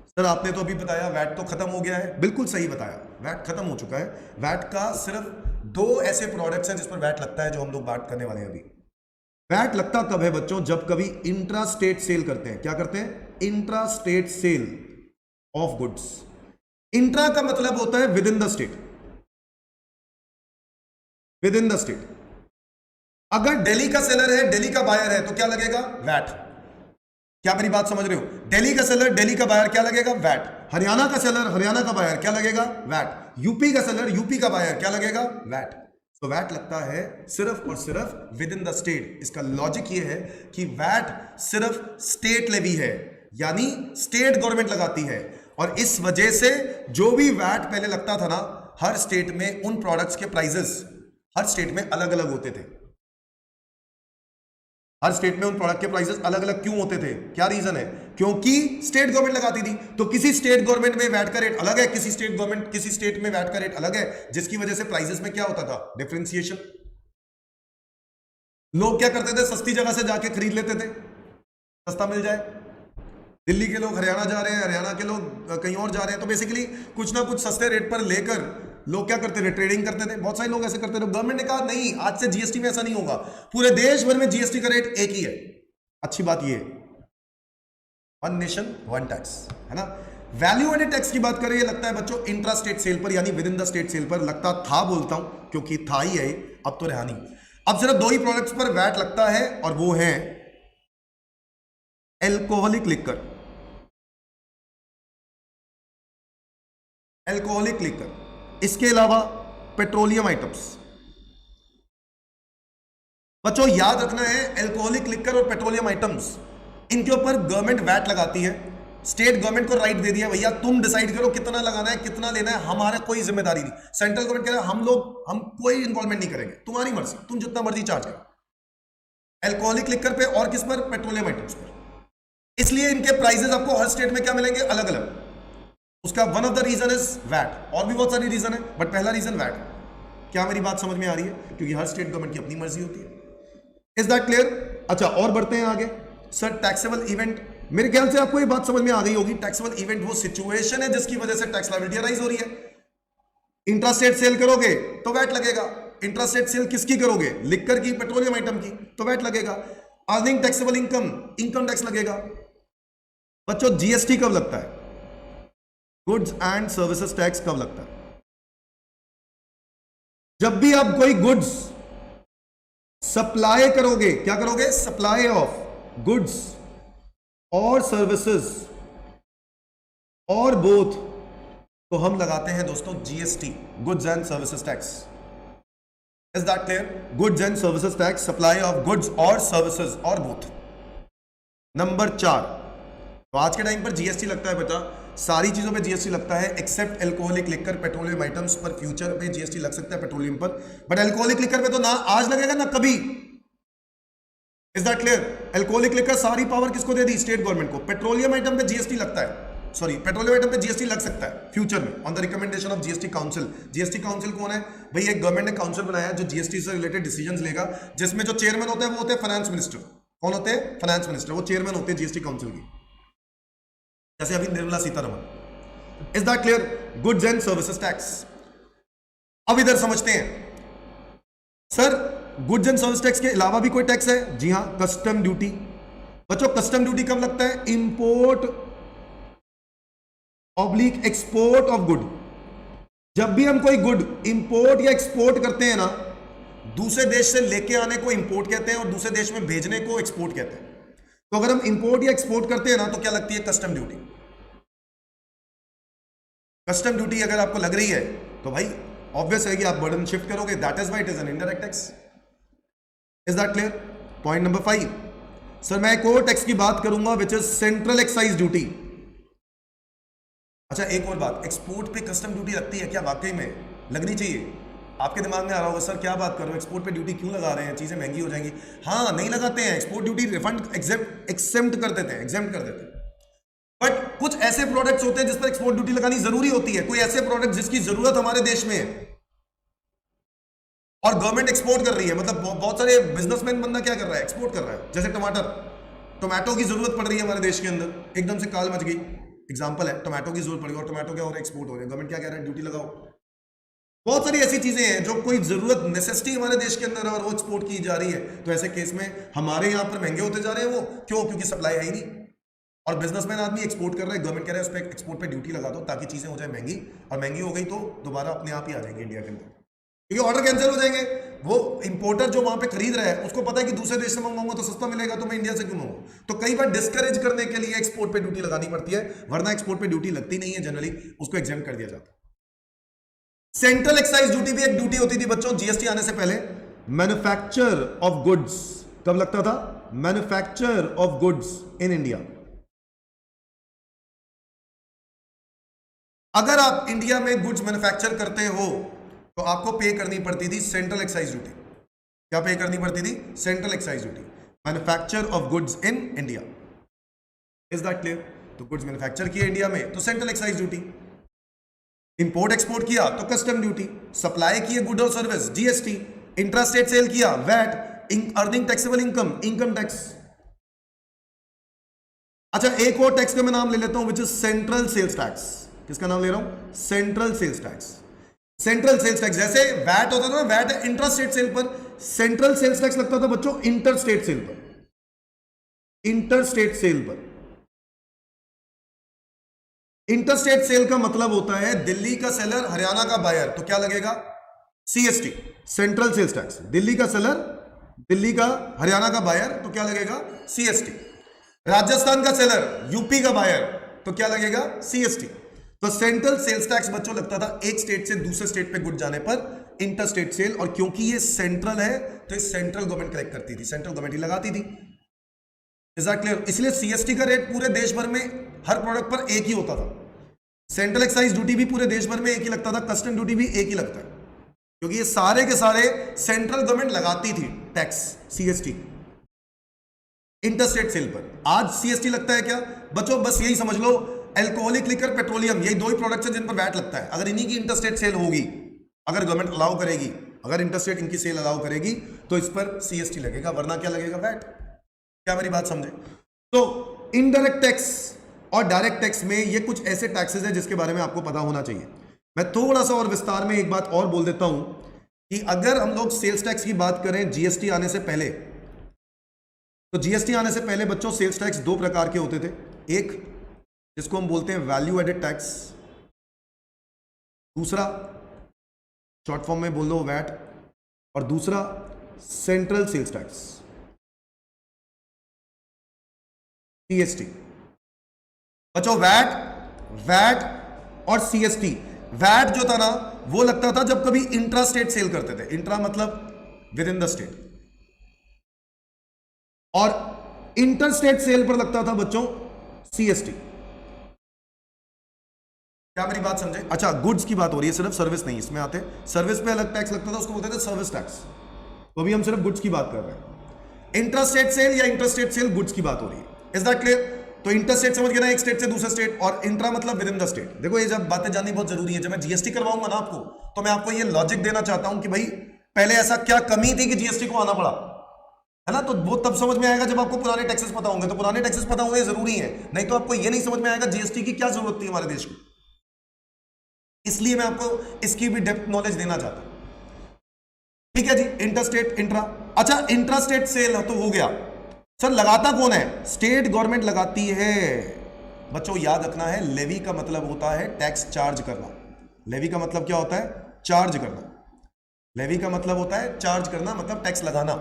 सर आपने तो अभी बताया वैट तो खत्म हो गया है, बिल्कुल सही बताया, वैट खत्म हो चुका है। वैट का सिर्फ 2 ऐसे प्रोडक्ट्स हैं जिस पर वैट लगता है, जो हम लोग बात करने वाले हैं अभी। वैट लगता कब है बच्चों? जब कभी इंट्रा स्टेट सेल करते हैं। क्या करते हैं? Intra state sale of goods. Intra का मतलब होता है within the state, within the state. अगर दिल्ली का सेलर है, दिल्ली का बायर है, तो क्या लगेगा? वैट। क्या मेरी बात समझ रहे हो? दिल्ली का सेलर, दिल्ली का बायर, क्या लगेगा? वैट। हरियाणा का सेलर, हरियाणा का बायर, क्या लगेगा? वैट। यूपी का सेलर, यूपी का बायर, क्या लगेगा? वैट। तो वैट लगता है सिर्फ और सिर्फ विद इन द स्टेट। इसका लॉजिक ये है कि वैट सिर्फ स्टेट लेवी है, यानी स्टेट गवर्नमेंट लगाती है। और इस वजह से जो भी वैट पहले लगता था ना, हर स्टेट में उन प्रोडक्ट्स के प्राइसेस हर स्टेट में अलग अलग होते थे। हर स्टेट में उन प्रोडक्ट के प्राइसेस अलग अलग क्यों होते थे? क्या रीजन है? क्योंकि स्टेट गवर्नमेंट लगाती थी। तो किसी स्टेट गवर्नमेंट में वैट का रेट अलग है, किसी स्टेट में वैट का रेट अलग है, जिसकी वजह से प्राइसेस में क्या होता था? डिफरेंशिएशन। लोग क्या करते थे? सस्ती जगह से जाके खरीद लेते थे, सस्ता मिल जाए। दिल्ली के लोग हरियाणा जा रहे हैं, हरियाणा के लोग कहीं और जा रहे हैं, तो बेसिकली कुछ ना कुछ सस्ते रेट पर लेकर लोग क्या करते थे? ट्रेडिंग करते थे। बहुत सारे लोग ऐसे करते थे। गवर्नमेंट ने कहा नहीं, आज से जीएसटी में ऐसा नहीं होगा, पूरे देश भर में जीएसटी का रेट एक ही है। अच्छी बात ये, वन नेशन वन टैक्स, है ना। वैल्यू एडेड टैक्स की बात करें, ये लगता है बच्चों इंट्रा स्टेट सेल पर, यानी within the state sale पर। लगता था, बोलता हूं क्योंकि था ही है, अब तो रहा नहीं। अब सिर्फ 2 ही प्रोडक्ट्स पर वैट लगता है, और वो है एल्कोहलिक लिकर, एल्कोहलिक लिकर। इसके अलावा पेट्रोलियम आइटम्स। बच्चों याद रखना है, एल्कोहलिक लिकर और पेट्रोलियम आइटम्स, इनके ऊपर गवर्नमेंट वैट लगाती है। स्टेट गवर्नमेंट को राइट दे दिया, भैया तुम डिसाइड करो कितना लगाना है, कितना लेना है, हमारा कोई जिम्मेदारी नहीं। सेंट्रल गवर्नमेंट कह रहा है हम कोई इन्वॉल्वमेंट नहीं करेंगे, तुम्हारी मर्जी, तुम जितना मर्जी चार्ज करो। एल्कोहलिक लिकर पे और किस पर? पेट्रोलियम आइटम्स पर। इसलिए इनके प्राइसेस आपको हर स्टेट में क्या मिलेंगे? अलग अलग। उसका one of the reason is VAT, और भी बहुत सारी रीजन है, बट पहला रीजन वैट। क्या मेरी बात समझ में आ रही है? क्योंकि हर स्टेट गवर्नमेंट की अपनी मर्जी होती है। Is that clear? अच्छा, और बढ़ते हैं आगे। सर टैक्सेबल इवेंट, मेरे ख्याल से आपको ये बात समझ में आ गई होगी। टैक्सेबल इवेंट वो सिचुएशन है जिसकी वजह से टैक्स लायबिलिटी राइज हो रही है। इंट्रास्टेट सेल करोगे तो वैट लगेगा। इंट्रास्टेट सेल किसकी करोगे? लिकर की, पेट्रोलियम आइटम की, तो वैट लगेगा। Earning taxable income, income tax लगेगा। बच्चों जीएसटी कब लगता है? गुड्स एंड सर्विसेज टैक्स कब लगता है? जब भी आप कोई गुड्स सप्लाई करोगे। क्या करोगे? सप्लाई ऑफ गुड्स और सर्विसेज और बोथ, तो हम लगाते हैं दोस्तों GST, goods and services tax. Is that clear? Goods and services tax, supply of goods और सर्विसेज और बोथ। नंबर 4, तो आज के टाइम पर जीएसटी लगता है बेटा, सारी चीजों पे जीएसटी लगता है except alcoholic liquor, petroleum items पर फ्यूचर में जीएसटी लग सकता है पेट्रोलियम पर, बट एल्कोहलिक लिकर पे तो ना आज लगेगा ना कभी। Is that clear? Alcoholic liquor सारी पावर किसको दे दी? स्टेट गवर्नमेंट को। पेट्रोलियम आइटम पे जीएसटी लगता है, सॉरी पेट्रोलियम आइटम पे जीएसटी लग सकता है फ्यूचर में on the recommendation of GST council. GST council कौन है भाई? एक गवर्नमेंट ने काउंसिल बनाया है जो जीएसटी से रिलेटेड डिसीजंस लेगा, जिसमें जो चेयरमैन होते हैं वो होते हैं फाइनेंस मिनिस्टर। कौन होते हैं? फाइनेंस मिनिस्टर, वो चेयरमैन होते हैं जीएसटी काउंसिल की, जैसे अभी Nirmala Sitharaman. Is that clear? Goods and services tax. अब इधर समझते हैं, sir goods and service tax के अलावा भी कोई टैक्स है? जी हां, कस्टम ड्यूटी। बच्चों कस्टम ड्यूटी कब लगता है? Import oblique export of good. जब भी हम कोई गुड इंपोर्ट या एक्सपोर्ट करते हैं ना, दूसरे देश से लेके आने को इंपोर्ट कहते हैं और दूसरे देश में भेजने को एक्सपोर्ट कहते हैं। तो अगर हम इंपोर्ट या एक्सपोर्ट करते हैं ना, तो क्या लगती है? Custom duty. कस्टम ड्यूटी अगर आपको लग रही है तो भाई ऑब्वियस है कि आप बर्डन शिफ्ट करोगे, that is why it is an indirect tax. Is that clear? Point number 5, sir मैं एक और टैक्स की बात करूंगा विच इज सेंट्रल एक्साइज ड्यूटी। अच्छा एक और बात, एक्सपोर्ट पे कस्टम ड्यूटी लगती है क्या? वाकई में लगनी चाहिए। आपके दिमाग में आ रहा होगा सर क्या बात कर रहे हो, एक्सपोर्ट पे ड्यूटी क्यों लगा रहे हैं, चीजें महंगी हो जाएंगी। हाँ नहीं लगाते हैं, एक्सपोर्ट ड्यूटी रिफंड एक्सेप्ट कर देते हैं, एग्जेम्प्ट कर देते हैं। बट कुछ ऐसे प्रोडक्ट्स होते हैं जिस पर एक्सपोर्ट ड्यूटी लगानी जरूरी होती है। कोई ऐसे प्रोडक्ट जिसकी जरूरत हमारे देश में है और गवर्नमेंट एक्सपोर्ट कर रही है, मतलब बहुत सारे बिजनेसमैन बंदा क्या कर रहा है? एक्सपोर्ट कर रहा है। जैसे टमाटो की जरूरत पड़ रही है हमारे देश के अंदर, एकदम से काल मच गई, एग्जांपल है, टमाटो की जरूरत पड़ी और टमाटो क्या हो रहा है? एक्सपोर्ट हो रहे हैं। गवर्नमेंट क्या कह रहा है? ड्यूटी लगाओ। बहुत सारी ऐसी चीजें हैं जो कोई जरूरत नेसेसिटी हमारे देश के अंदर है और वो एक्सपोर्ट की जा रही है, तो ऐसे केस में हमारे यहां पर महंगे होते जा रहे हैं। वो क्यों? क्योंकि सप्लाई है ही नहीं और बिजनेसमैन आदमी एक्सपोर्ट कर रहा है, गवर्नमेंट कह रहा है उस पर एक्सपोर्ट पे ड्यूटी लगा दो ताकि चीजें हो जाए महंगी, और महंगी हो गई तो दोबारा अपने आप ही आ जाएंगे इंडिया के अंदर, क्योंकि ऑर्डर कैंसिल हो जाएंगे। वो इंपोर्टर जो वहां पे खरीद रहा है उसको पता है कि दूसरे देश से मंगवाऊंगा तो सस्ता मिलेगा, तो मैं इंडिया से क्यों मंगाऊं। तो कई बार डिस्करेज करने के लिए एक्सपोर्ट पे ड्यूटी लगानी पड़ती है, वरना एक्सपोर्ट पे ड्यूटी लगती नहीं है, जनरली उसको एग्जेम्प्ट कर दिया जाता है। सेंट्रल एक्साइज ड्यूटी भी एक ड्यूटी होती थी बच्चों जीएसटी आने से पहले। मैन्युफैक्चर ऑफ गुड्स कब लगता था? Manufacture of goods in India. अगर आप इंडिया में गुड्स मैन्युफैक्चर करते हो तो आपको पे करनी पड़ती थी सेंट्रल एक्साइज ड्यूटी। क्या पे करनी पड़ती थी? Central excise duty, manufacture of goods in India. Is that clear? तो गुड्स मैन्युफैक्चर किए इंडिया में तो central excise duty, import export किया तो कस्टम ड्यूटी, सप्लाई किए गुड और सर्विस जीएसटी, इंट्रास्टेट सेल किया VAT, earning taxable income income tax. अच्छा एक और टैक्स का मैं नाम ले लेता हूं which is central sales tax. किसका नाम ले रहा हूं? Central sales tax. Central sales tax जैसे वैट होता था ना, वैट है इंट्रास्टेट सेल पर, सेंट्रल सेल्स टैक्स लगता था बच्चों इंटरस्टेट सेल पर। इंटरस्टेट सेल पर, इंटरस्टेट सेल का मतलब होता है दिल्ली का सेलर हरियाणा का बायर, तो क्या लगेगा? CST, central sales tax. Delhi का सेलर, दिल्ली का हरियाणा का बायर, तो क्या लगेगा? सीएसटी। राजस्थान का सेलर यूपी का बायर, तो क्या लगेगा? सीएसटी। तो सेंट्रल सेल्स टैक्स बच्चों लगता था एक स्टेट से दूसरे स्टेट पे गुड जाने पर इंटरस्टेट सेल, और क्योंकि ये सेंट्रल है तो ये सेंट्रल गवर्नमेंट कलेक्ट करती थी, सेंट्रल गवर्नमेंट ही लगाती थी। Is that clear? इसलिए सीएसटी का रेट पूरे देश भर में हर प्रोडक्ट पर एक ही होता था। सेंट्रल एक्साइज ड्यूटी भी पूरे देश भर में एक ही लगता था, कस्टम ड्यूटी भी एक ही लगता है, क्योंकि ये सारे के सारे सेंट्रल गवर्नमेंट लगाती थी टैक्स सीएसटी इंटरस्टेट सेल पर। आज सीएसटी लगता है क्या बच्चों? बस यही समझ लो, अल्कोहलिक लिकर, पेट्रोलियम, यही दो ही प्रोडक्ट्स हैं जिन पर वैट लगता है। अगर इन्हीं की इंटरस्टेट सेल होगी, अगर गवर्नमेंट अलाउ करेगी, अगर इंटरस्टेट इनकी सेल अलाउ करेगी तो इस पर सीएसटी लगेगा, वरना क्या लगेगा? वैट। क्या मेरी बात समझे? तो इनडायरेक्ट टैक्स और डायरेक्ट टैक्स में ये कुछ ऐसे टैक्सेस हैं जिसके बारे में आपको पता होना चाहिए। मैं थोड़ा सा और विस्तार में एक बात और बोल देता हूं कि अगर हम लोग सेल्स टैक्स की बात करें जीएसटी आने से पहले, तो जीएसटी आने से पहले बच्चों सेल्स टैक्स दो प्रकार के होते थे। एक जिसको हम बोलते हैं वैल्यू एडेड टैक्स, दूसरा शॉर्ट फॉर्म में बोल दो वैट, और दूसरा सेंट्रल सेल्स टैक्स सीएसटी। बच्चों वैट और सीएसटी, वैट जो था ना वो लगता था जब कभी इंट्रा स्टेट सेल करते थे, इंट्रा मतलब विद इन द स्टेट, और इंटर स्टेट सेल पर लगता था बच्चों सीएसटी। क्या मेरी बात समझे? अच्छा गुड्स की बात हो रही है, सिर्फ सर्विस नहीं, इसमें आते सर्विस पे अलग टैक्स लगता था, उसको बोलते थे सर्विस टैक्स। तो अभी हम सिर्फ गुड्स की बात कर रहे हैं। इंटर स्टेट सेल या इंटर स्टेट सेल गुड्स की बात हो रही है। Is that clear? तो इंटर स्टेट समझ गए ना, एक स्टेट से दूसरे स्टेट, और इंट्रा मतलब विद इन द स्टेट। देखो ये जब बातें जाननी बहुत जरूरी है। जब मैं जीएसटी करवाऊंगा ना आपको, तो मैं आपको ये लॉजिक देना चाहता हूं कि भाई पहले ऐसा क्या कमी थी कि जीएसटी को आना पड़ा, है ना? तो वो तब समझ में आएगा जब आपको पुराने टैक्सेस पता होंगे। तो पुराने टैक्सेस पता होने जरूरी है, नहीं तो आपको ये नहीं समझ में आएगा जीएसटी की क्या जरूरत थी हमारे देश को। इसलिए मैं आपको इसकी भी डेप्थ नॉलेज देना चाहता हूं। ठीक है जी, इंटरस्टेट इंट्रा। अच्छा, इंट्रास्टेट सेल तो हो गया सर, लगाता कौन है? स्टेट गवर्नमेंट लगाती है। बच्चों याद रखना है, लेवी का मतलब होता है टैक्स चार्ज करना। लेवी का मतलब क्या होता है? चार्ज करना। लेवी का मतलब होता है चार्ज करना, मतलब टैक्स लगाना।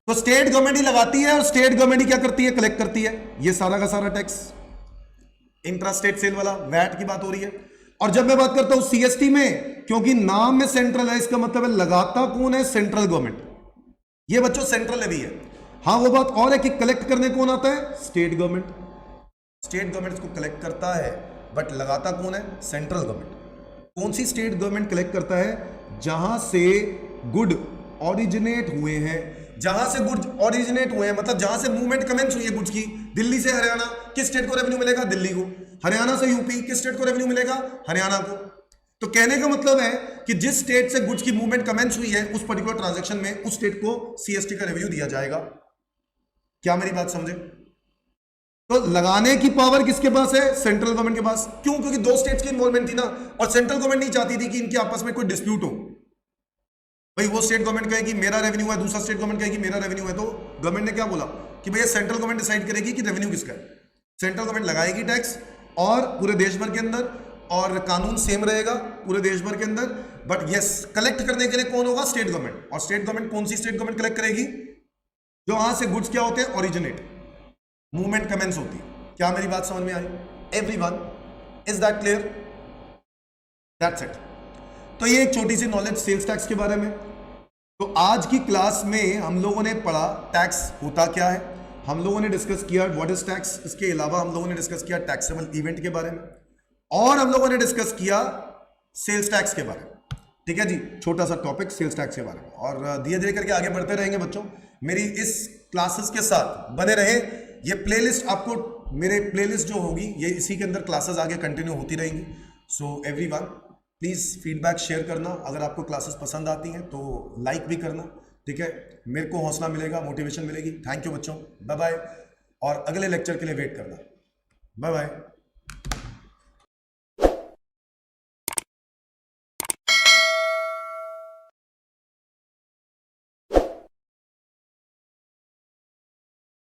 तो स्टेट गवर्नमेंट ही लगाती है, और स्टेट गवर्नमेंट ही क्या करती है? कलेक्ट करती है ये सारा का सारा टैक्स। इंट्रास्टेट सेल वाला वैट की बात हो रही है। और जब मैं बात करता हूं सीएसटी में, क्योंकि नाम में सेंट्रल है, इसका मतलब है लगाता कौन है? Central government. ये बच्चों सेंट्रल लेवी है। हाँ, वो बात और है कि कलेक्ट करने कौन आता है? State government. स्टेट गवर्नमेंट इसको कलेक्ट करता है, बट लगाता कौन है? Central government. कौन सी स्टेट गवर्नमेंट कलेक्ट करता है? जहां से गुड ऑरिजिनेट हुए हैं। जहां से गुड्स ऑरिजिनेट हुए हैं मतलब जहां से मूवमेंट कमेंस हुई है गुड्स की। दिल्ली से हरियाणा, किस स्टेट को रेवेन्यू मिलेगा? दिल्ली को। हरियाणा से यूपी, किस स्टेट को रेवेन्यू मिलेगा? हरियाणा को। तो कहने का मतलब है कि जिस स्टेट से गुड्स की मूवमेंट कमेंस हुई है उस पर्टिकुलर ट्रांजैक्शन में, उस स्टेट को सीएसटी का रेवेन्यू दिया जाएगा। क्या मेरी बात समझे? तो लगाने की पावर किसके पास है? सेंट्रल गवर्नमेंट के पास। क्यों? क्योंकि दो स्टेट्स की इन्वॉल्वमेंट थी ना, और सेंट्रल गवर्नमेंट नहीं चाहती थी कि इनके आपस में कोई डिस्प्यूट हो। भाई वो स्टेट गवर्नमेंट कहेगी मेरा रेवेन्यू है, दूसरा स्टेट गवर्नमेंट कहेगी मेरा रेवेन्यू है, तो गवर्नमेंट ने क्या बोला कि भैया सेंट्रल गवर्नमेंट डिसाइड करेगी कि रेवेन्यू किसका है। सेंट्रल गवर्नमेंट लगाएगी टैक्स, और पूरे देश भर के अंदर, और कानून सेम रहेगा पूरे देश भर के अंदर। बट यस, कलेक्ट करने के लिए कौन होगा? State government. और स्टेट गवर्नमेंट कौन सी स्टेट गवर्नमेंट कलेक्ट करेगी? जो वहां से गुड्स क्या होते हैं? ओरिजिनेट, मूवमेंट कमेंस होती है। क्या मेरी बात समझ में आई? Everyone, is that clear? That's it. तो ये एक छोटी सी नॉलेज सेल्स टैक्स के बारे में। तो आज की क्लास में हम लोगों ने पढ़ा टैक्स होता क्या है, हम लोगों ने डिस्कस किया व्हाट इज टैक्स। इसके अलावा हम लोगों ने डिस्कस किया टैक्सेबल इवेंट के बारे में, और हम लोगों ने डिस्कस किया सेल्स टैक्स के बारे में। ठीक है जी, छोटा सा टॉपिक सेल्स टैक्स के बारे में, और धीरे धीरे करके आगे बढ़ते रहेंगे बच्चों। मेरी इस क्लासेस के साथ बने रहे। ये प्लेलिस्ट आपको, मेरे प्लेलिस्ट जो होगी ये इसी के अंदर क्लासेस आगे कंटिन्यू होती रहेंगी। So everyone please feedback share करना। अगर आपको क्लासेस पसंद आती हैं तो लाइक भी करना। ठीक है, मेरे को हौसला मिलेगा, मोटिवेशन मिलेगी। थैंक यू बच्चों, बाय बाय। और अगले लेक्चर के लिए वेट करना। Bye bye.